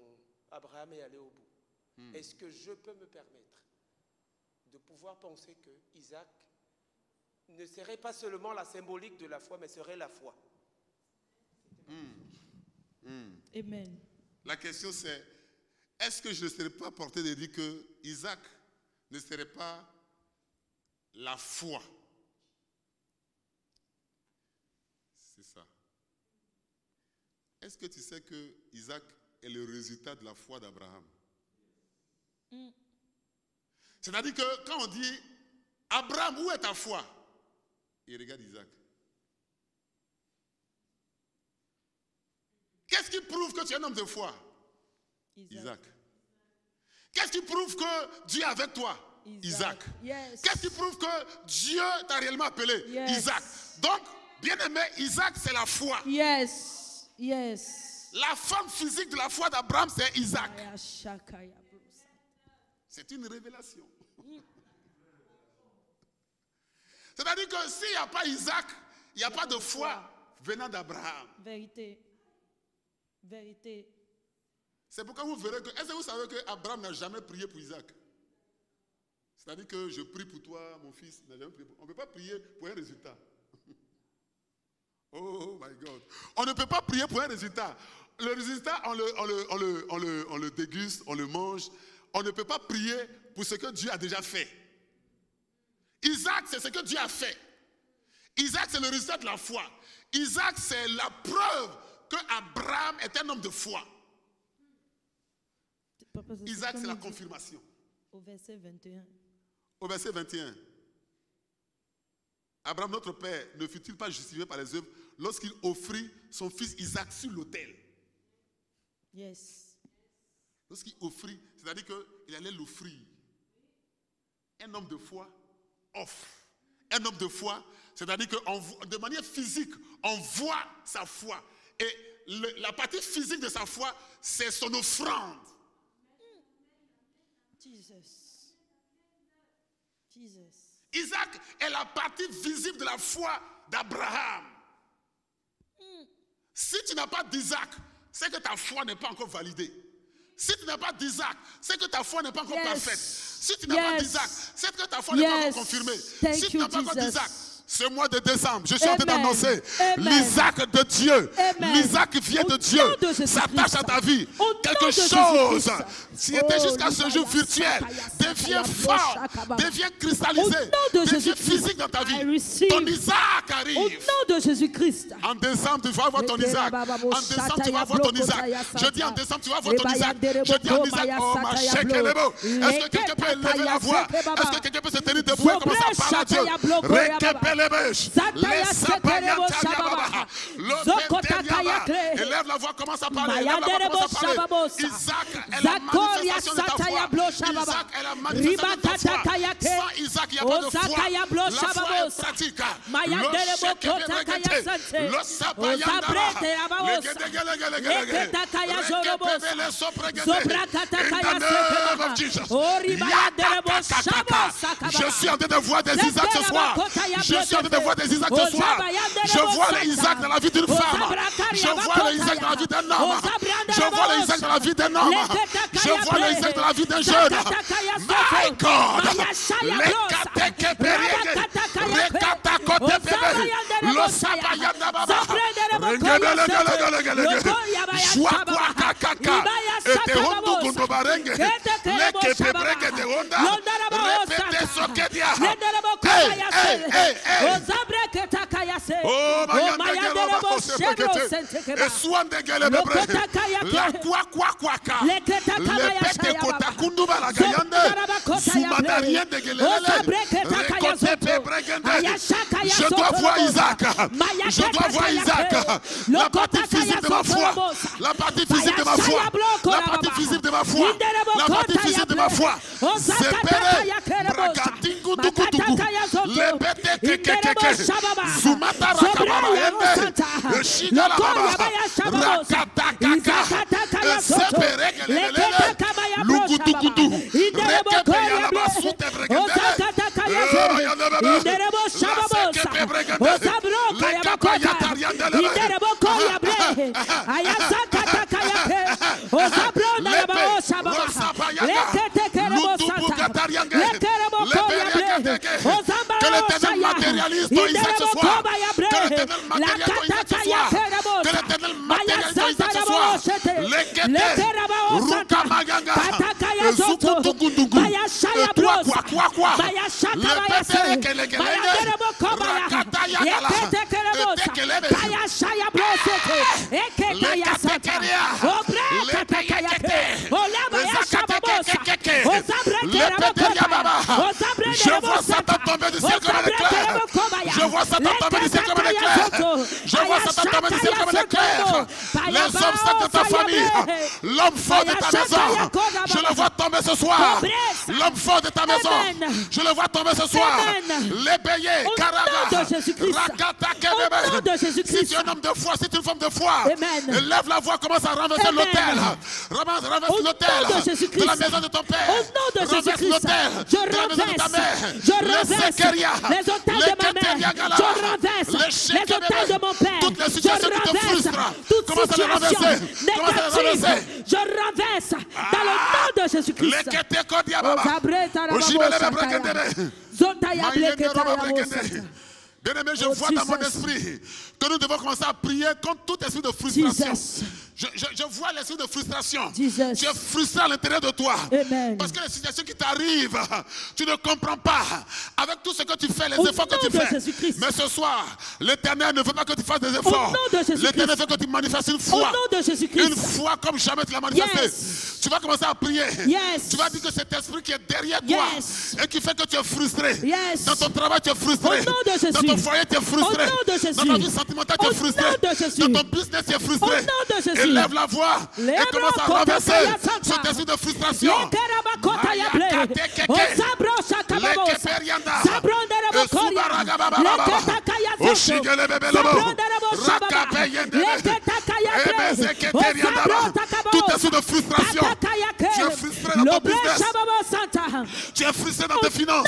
Abraham est allé au bout. Est-ce que je peux me permettre de pouvoir penser que Isaac ne serait pas seulement la symbolique de la foi, mais serait la foi? Amen. La question c'est, est-ce que je ne serais pas porté de dire que Isaac ne serait pas la foi? C'est ça. Est-ce que tu sais que Isaac est le résultat de la foi d'Abraham? C'est-à-dire que quand on dit Abraham, où est ta foi? Il regarde Isaac. Qu'est-ce qui prouve que tu es un homme de foi? Isaac. Qu'est-ce qui prouve que Dieu est avec toi? Isaac. Yes. Qu'est-ce qui prouve que Dieu t'a réellement appelé? Yes. Isaac. Donc, bien aimé, Isaac, c'est la foi. Yes. Yes. La forme physique de la foi d'Abraham, c'est Isaac. C'est une révélation. C'est-à-dire que s'il n'y a pas Isaac, il n'y a pas de foi venant d'Abraham. Vérité. Vérité. C'est pourquoi vous verrez que... Est-ce que vous savez qu'Abraham n'a jamais prié pour Isaac? C'est-à-dire que je prie pour toi, mon fils. Il n'a jamais prié pour... On ne peut pas prier pour un résultat. Oh my God. On ne peut pas prier pour un résultat. Le résultat, on le déguste, on le mange. On ne peut pas prier pour ce que Dieu a déjà fait. Isaac, c'est ce que Dieu a fait. Isaac, c'est le résultat de la foi. Isaac, c'est la preuve que Abraham est un homme de foi. Papa, Isaac, c'est la confirmation. Au verset 21. Au verset 21. Abraham, notre père, ne fut-il pas justifié par les œuvres lorsqu'il offrit son fils Isaac sur l'autel? Yes. Lorsqu'il offrit, c'est-à-dire qu'il allait l'offrir. Un homme de foi offre. Un homme de foi, c'est-à-dire que de manière physique, on voit sa foi. Et la partie physique de sa foi, c'est son offrande. Jesus. Jesus. Isaac est la partie visible de la foi d'Abraham. Si tu n'as pas d'Isaac, c'est que ta foi n'est pas encore validée. Si tu n'as pas d'Isaac, c'est que ta foi n'est pas encore parfaite. Si tu n'as pas d'Isaac, c'est que ta foi n'est pas encore confirmée. Si tu n'as pas encore d'Isaac, ce mois de décembre, je suis en train d'annoncer l'Isaac de Dieu. L'Isaac qui vient de Dieu s'attache à ta vie. Quelque chose qui était jusqu'à ce jour virtuel devient fort, devient cristallisé, devient physique dans ta vie. Ton Isaac arrive. Au nom de Jésus-Christ. En décembre, tu vas avoir ton Isaac. En décembre, tu vas avoir ton Isaac. Je dis en décembre, tu vas avoir ton Isaac. Je dis en Isaac, oh ma chèque est beau. Est-ce que quelqu'un peut élever la voix? Est-ce que quelqu'un peut se tenir debout et commencer à parler à Dieu? Élève la voix, commence à parler. Isaac est la manifestation de ta foi. Isaac est la manifestation de ta foi. Sans Isaac, il n'y a pas de foi. La foi est pratique. Je suis en train de voir des Isaacs ce soir. Je suis en train de voir des Isaacs ce soir. Je vois les Isaacs dans la vie d'une femme. Je vois les Isaacs dans la vie d'un homme. Je vois les Isaacs dans la vie d'un homme. Je vois les Isaacs dans la vie d'un jeune. My God. Je dois voir Isaac. Je dois voir Isaac. La partie physique de ma foi. La partie physique de ma foi. La partie physique de ma foi. La partie physique de ma foi. Que l'Éternel matérialise ton Isaac ce soir. Que l'Éternel matérialise ton Isaac ce soir. Que l'Éternel matérialise ton Isaac ce soir. Lekete, Rukamaganga, Zukutukundugu, toi quoi. Le pétéré kelekele, Rakataya Gala, Tekelebe, Lekatekeria, Lepeyekete, Zakatekekeke, Lepeteria Baba. Je vois Satan tomber du ciel comme un éclair. Je vois Satan tomber du ciel comme un éclair. Je vois Satan tomber du ciel comme un éclair. Les obstacles de ta famille, l'homme fort de ta maison, je le vois tomber ce soir. L'homme fort de ta maison, je le vois tomber ce soir. Les béliers, Karaga, Rakata Kebebe. Si tu es un homme de foi, si tu es une femme de foi, lève la voix, commence à renverser l'autel. Renverse l'autel de la maison de ton père. Renverse l'autel de la maison de ta mère. Je renverse les hôtels de ma mère. Je renverse les hôtels de mon père. Toutes les situations qui te frustrent, toute situation négative, je renverse dans le nom de Jésus-Christ. Bien-aimé, je Oh, vois dans mon Jesus. esprit que nous devons commencer à prier contre tout esprit de frustration. Jesus. Je vois l'esprit de frustration. Jesus. Tu es frustré à l'intérieur de toi. Amen. Parce que les situations qui t'arrivent, tu ne comprends pas. Avec tout ce que tu fais, les Au efforts que nom tu de fais. Jésus-Christ. Mais ce soir, l'Éternel ne veut pas que tu fasses des efforts. nom de Jésus-Christ. L'Éternel veut que tu manifestes une Au foi. nom de Jésus-Christ. Une foi comme jamais tu l'as manifesté. Yes. Tu vas commencer à prier. Yes. Tu vas dire que cet esprit qui est derrière toi Yes. et qui fait que tu es frustré. Yes. Dans ton travail, tu es frustré. Au nom de Jésus. Dans ton foyer, tu es frustré. Au nom de Jésus. Dans ta vie sentimentale, tu es Au frustré. nom de Jésus. Dans ton business, tu es frustré. Au nom de Jésus. Élève la voix et Lève commence à la renverser côte, Santa. cet esprit de frustration. Tout esprit de frustration. Tu es frustré dans ton business. Tu es frustré dans tes finances.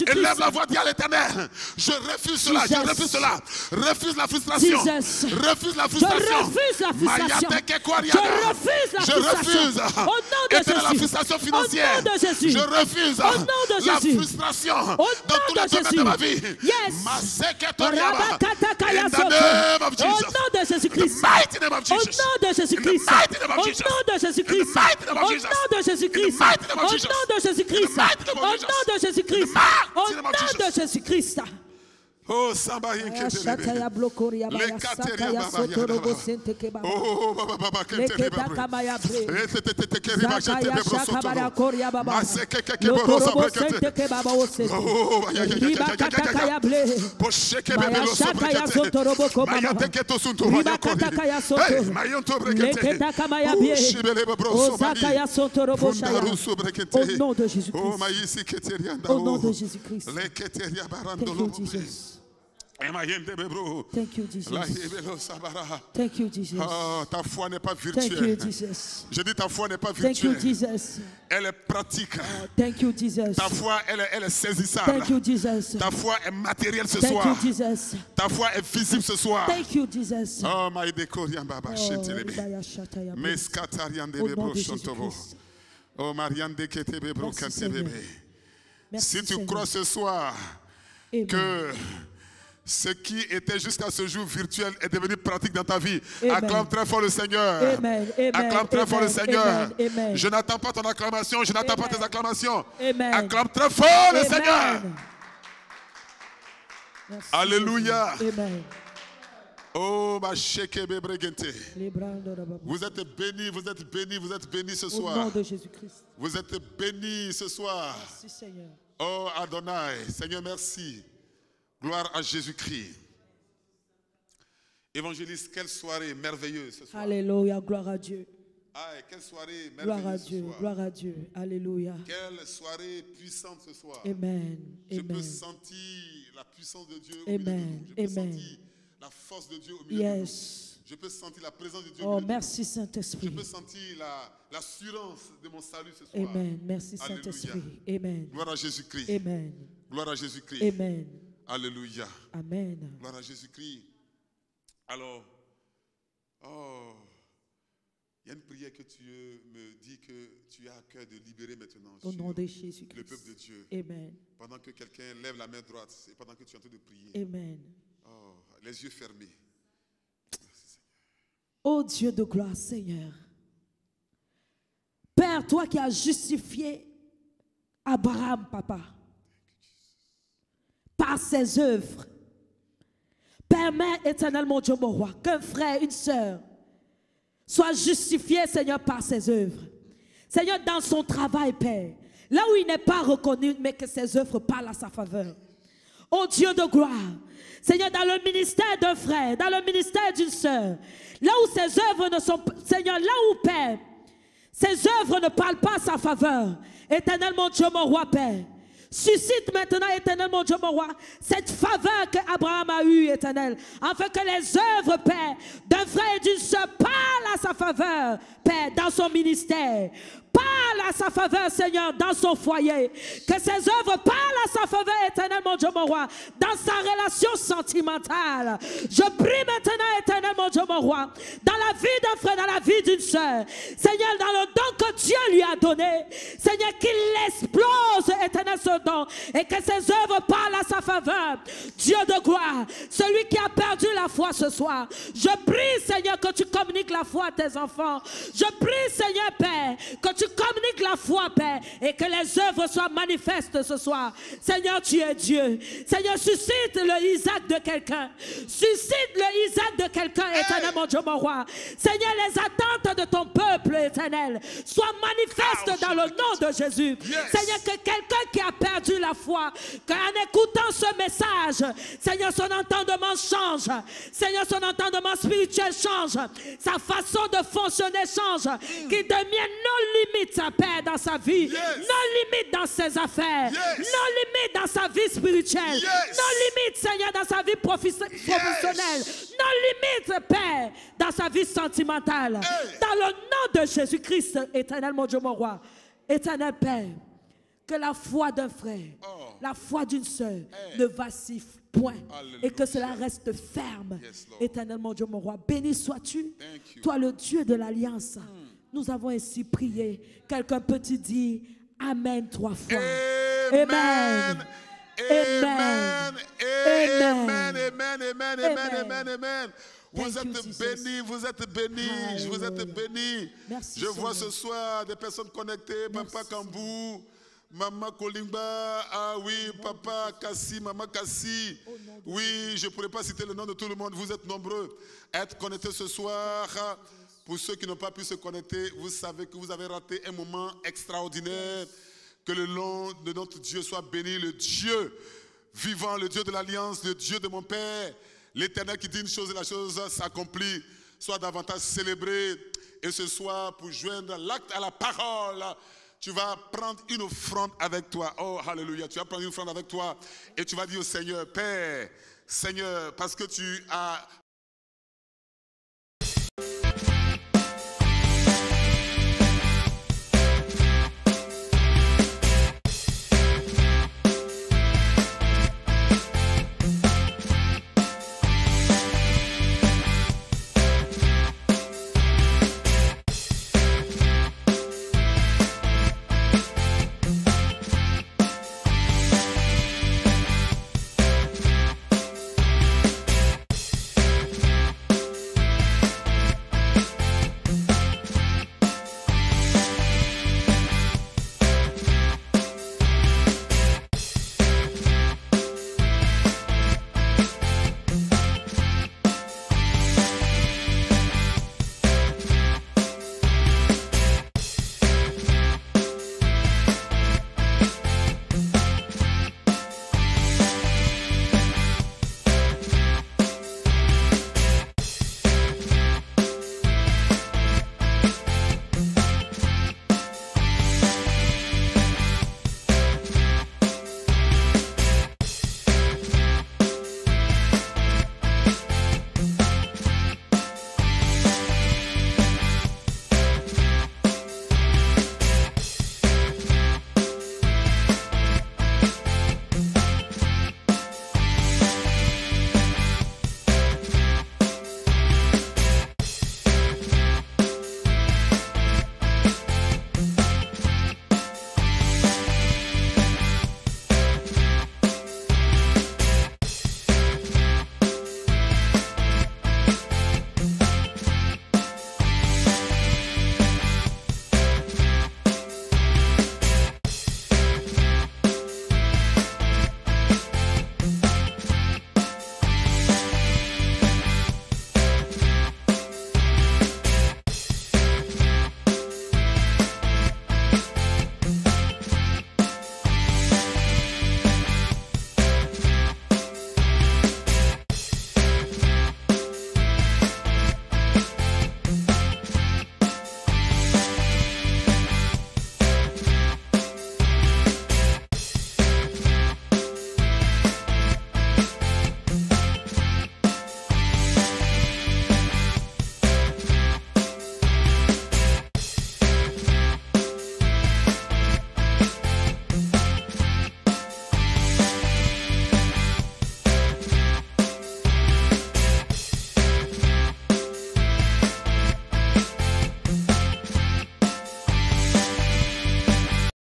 Élève la voix, dis à l'Éternel. Je refuse cela, je Jesus. refuse cela. Refuse la frustration. Jesus. Refuse la Je frustration. refuse la frustration. Je refuse la Je frustration. refuse. Au nom de Éternel, la Jésus. frustration financière. Au nom de Jésus. Je refuse Au nom de la Jésus. frustration Au dans nom tous les de domaines Jésus. de ma vie. Yes. Maseketoriaba. Rabakatakaya In the soto. name of Au Jesus. nom de In the Jésus-Christ. mighty name of Au Jesus. nom de Jésus-Christ. In the mighty name of Au Jesus. nom de Jésus-Christ. In the mighty name of Au Jesus. nom de Jésus-Christ. In the mighty name Au of nom Jesus. de Jésus-Christ. In the mighty name of Au Jesus. nom de Jésus-Christ. In the mighty Au name nom of Jesus. de Jésus-Christ. Oh, Sambahi Ashataya blokoria baya sakaya sotorobo sente kebaba. Oh, Baba, Baba, Leketa kamaya bre. Zakaya shakabara Ketere koria baba. Lotorobo sente kebaba osete. Riba katakaya ble. Maya shakaya sotorobo kobaba. Riba katakaya soto. Leketa kamaya bie. Ozakaya sotorobo shaya. Au nom de Jésus-Christ. Au nom de Jésus-Christ. Thank you, Jesus. Thank you, Jesus. Thank you, Jesus. Oh, ta foi n'est pas Thank you, virtuelle. Jesus. Je dis ta foi n'est pas Thank you, virtuelle. Jesus. Elle est pratique. Thank you, Jesus. Ta foi, elle est saisissable. Thank you, Jesus. Ta foi est matérielle ce Thank soir. you, Jesus. Ta foi est visible ce soir. Thank you, Jesus. Oh, my dekorian baba Oh, shetelebe. Ribaya Shataya Bre. Meskatarian de Au nom bebro de shontobo. Jésus-Christ. Oh, Marianne de kete bebro Merci, kante Seigneur. bebe. Merci, Si tu Seigneur. crois ce soir Amen. que ce qui était jusqu'à ce jour virtuel est devenu pratique dans ta vie, Amen. acclame très fort le Seigneur. Amen, amen, Acclame très fort le amen, Seigneur. amen, amen. Je n'attends pas ton acclamation, je n'attends pas Amen. tes acclamations. Amen. Acclame très fort le Amen. Seigneur. Merci, Alléluia. Jésus. Amen. Oh, ma sheke bebregente. Les bras de la Baba. Vous êtes bénis, vous êtes bénis, vous êtes bénis ce Au soir. nom de Jésus-Christ. Vous êtes bénis ce soir. Merci, Seigneur. Oh Adonai, Seigneur, merci. Gloire à Jésus-Christ. Évangéliste, quelle soirée merveilleuse ce soir. Alléluia. Gloire à Dieu. Ah, quelle soirée Gloire à merveilleuse ce Dieu. soir. Gloire à Dieu. Alléluia. Quelle soirée puissante ce soir. Amen. Je peux Amen. sentir la puissance de Dieu au milieu de Amen. nous. Je peux Amen. sentir la force de Dieu au milieu de nous. Yes. Je peux sentir la présence de Dieu au Oh, milieu de nous. merci Je Saint-Esprit. peux sentir l'assurance de mon salut ce soir. Amen. Merci Alléluia. Saint-Esprit. Amen. Gloire à Jésus-Christ. Amen. Gloire à Jésus-Christ. Amen. Alléluia. Amen. Gloire à Jésus-Christ. Alors, oh, il y a une prière que tu me dis que tu as à cœur de libérer maintenant Au sur nom de le Jésus-Christ. peuple de Dieu. Amen. Pendant que quelqu'un lève la main droite et pendant que tu es en train de prier. Amen. Oh, les yeux fermés. Ô Dieu de gloire, Seigneur. Père, toi qui as justifié Abraham, papa, par ses œuvres, permets éternellement, Dieu mon roi, qu'un frère, une sœur soit justifié, Seigneur, par ses œuvres. Seigneur, dans son travail, Père, là où il n'est pas reconnu, mais que ses œuvres parlent à sa faveur. Ô Dieu de gloire, Seigneur, dans le ministère d'un frère, dans le ministère d'une sœur, là où ses œuvres ne sont pas, Seigneur, là où, Père, ses œuvres ne parlent pas à sa faveur, éternellement, Dieu mon roi, Père, suscite maintenant, éternel, mon Dieu, mon roi, cette faveur que Abraham a eue, éternel, afin que les œuvres, Père, d'un frère et d'une sœur parlent à sa faveur, Père, dans son ministère. Parle à sa faveur, Seigneur, dans son foyer. Que ses œuvres parlent à sa faveur, éternel, mon Dieu, mon roi, dans sa relation sentimentale. Je prie maintenant, éternel, mon Dieu, mon roi, dans la vie d'un frère, dans la vie d'une sœur. Seigneur, dans le don que Dieu lui a donné, Seigneur, qu'il explose, éternel, ce don, et que ses œuvres parlent à sa faveur. Dieu de gloire, celui qui a perdu la foi ce soir, je prie, Seigneur, que tu communiques la foi à tes enfants. Je prie, Seigneur, Père, que tu communiques la foi, Père, et que les œuvres soient manifestes ce soir. Seigneur, tu es Dieu. Seigneur, suscite le Isaac de quelqu'un. Suscite le Isaac de quelqu'un, éternel, mon Dieu, mon roi. Seigneur, les attentes de ton peuple, éternel, soient manifestes dans le nom de Jésus. Seigneur, que quelqu'un qui a perdu la foi, qu'en écoutant ce message, Seigneur, son entendement change. Seigneur, son entendement spirituel change. Sa façon de fonctionner change. Qu'il devienne non limite, sa paix dans sa vie. Non limite dans ses affaires. Non limite dans sa vie spirituelle. Non limite, Seigneur, dans sa vie professionnelle. Non limite, Père, dans sa vie sentimentale. Dans le nom de Jésus-Christ, éternel, mon Dieu, mon roi. Éternel Père, que la foi d'un frère, la foi d'une sœur ne vacille point. Alléluia. Et que cela reste ferme. Éternel, mon Dieu, mon roi. Béni sois-tu, toi le Dieu de l'Alliance. Nous avons ainsi prié. Quelqu'un peut-il dire Amen 3 fois? Amen. Amen. Amen. Amen. Amen. Amen. Amen. Vous êtes bénis, vous êtes bénis, vous êtes bénis. Je vois ce soir des personnes connectées, Papa Kambou, Maman Kolimba, ah oui, Papa Kassi, Maman Kassi. Oui, je ne pourrais pas citer le nom de tout le monde, vous êtes nombreux à être connectés ce soir. Pour ceux qui n'ont pas pu se connecter, vous savez que vous avez raté un moment extraordinaire. Que le nom de notre Dieu soit béni, le Dieu vivant, le Dieu de l'Alliance, le Dieu de mon Père. L'Éternel qui dit une chose et la chose s'accomplit, soit davantage célébré. Et ce soir, pour joindre l'acte à la parole, tu vas prendre une offrande avec toi. Oh, alléluia. Tu vas prendre une offrande avec toi et tu vas dire au Seigneur, Père, Seigneur, parce que tu as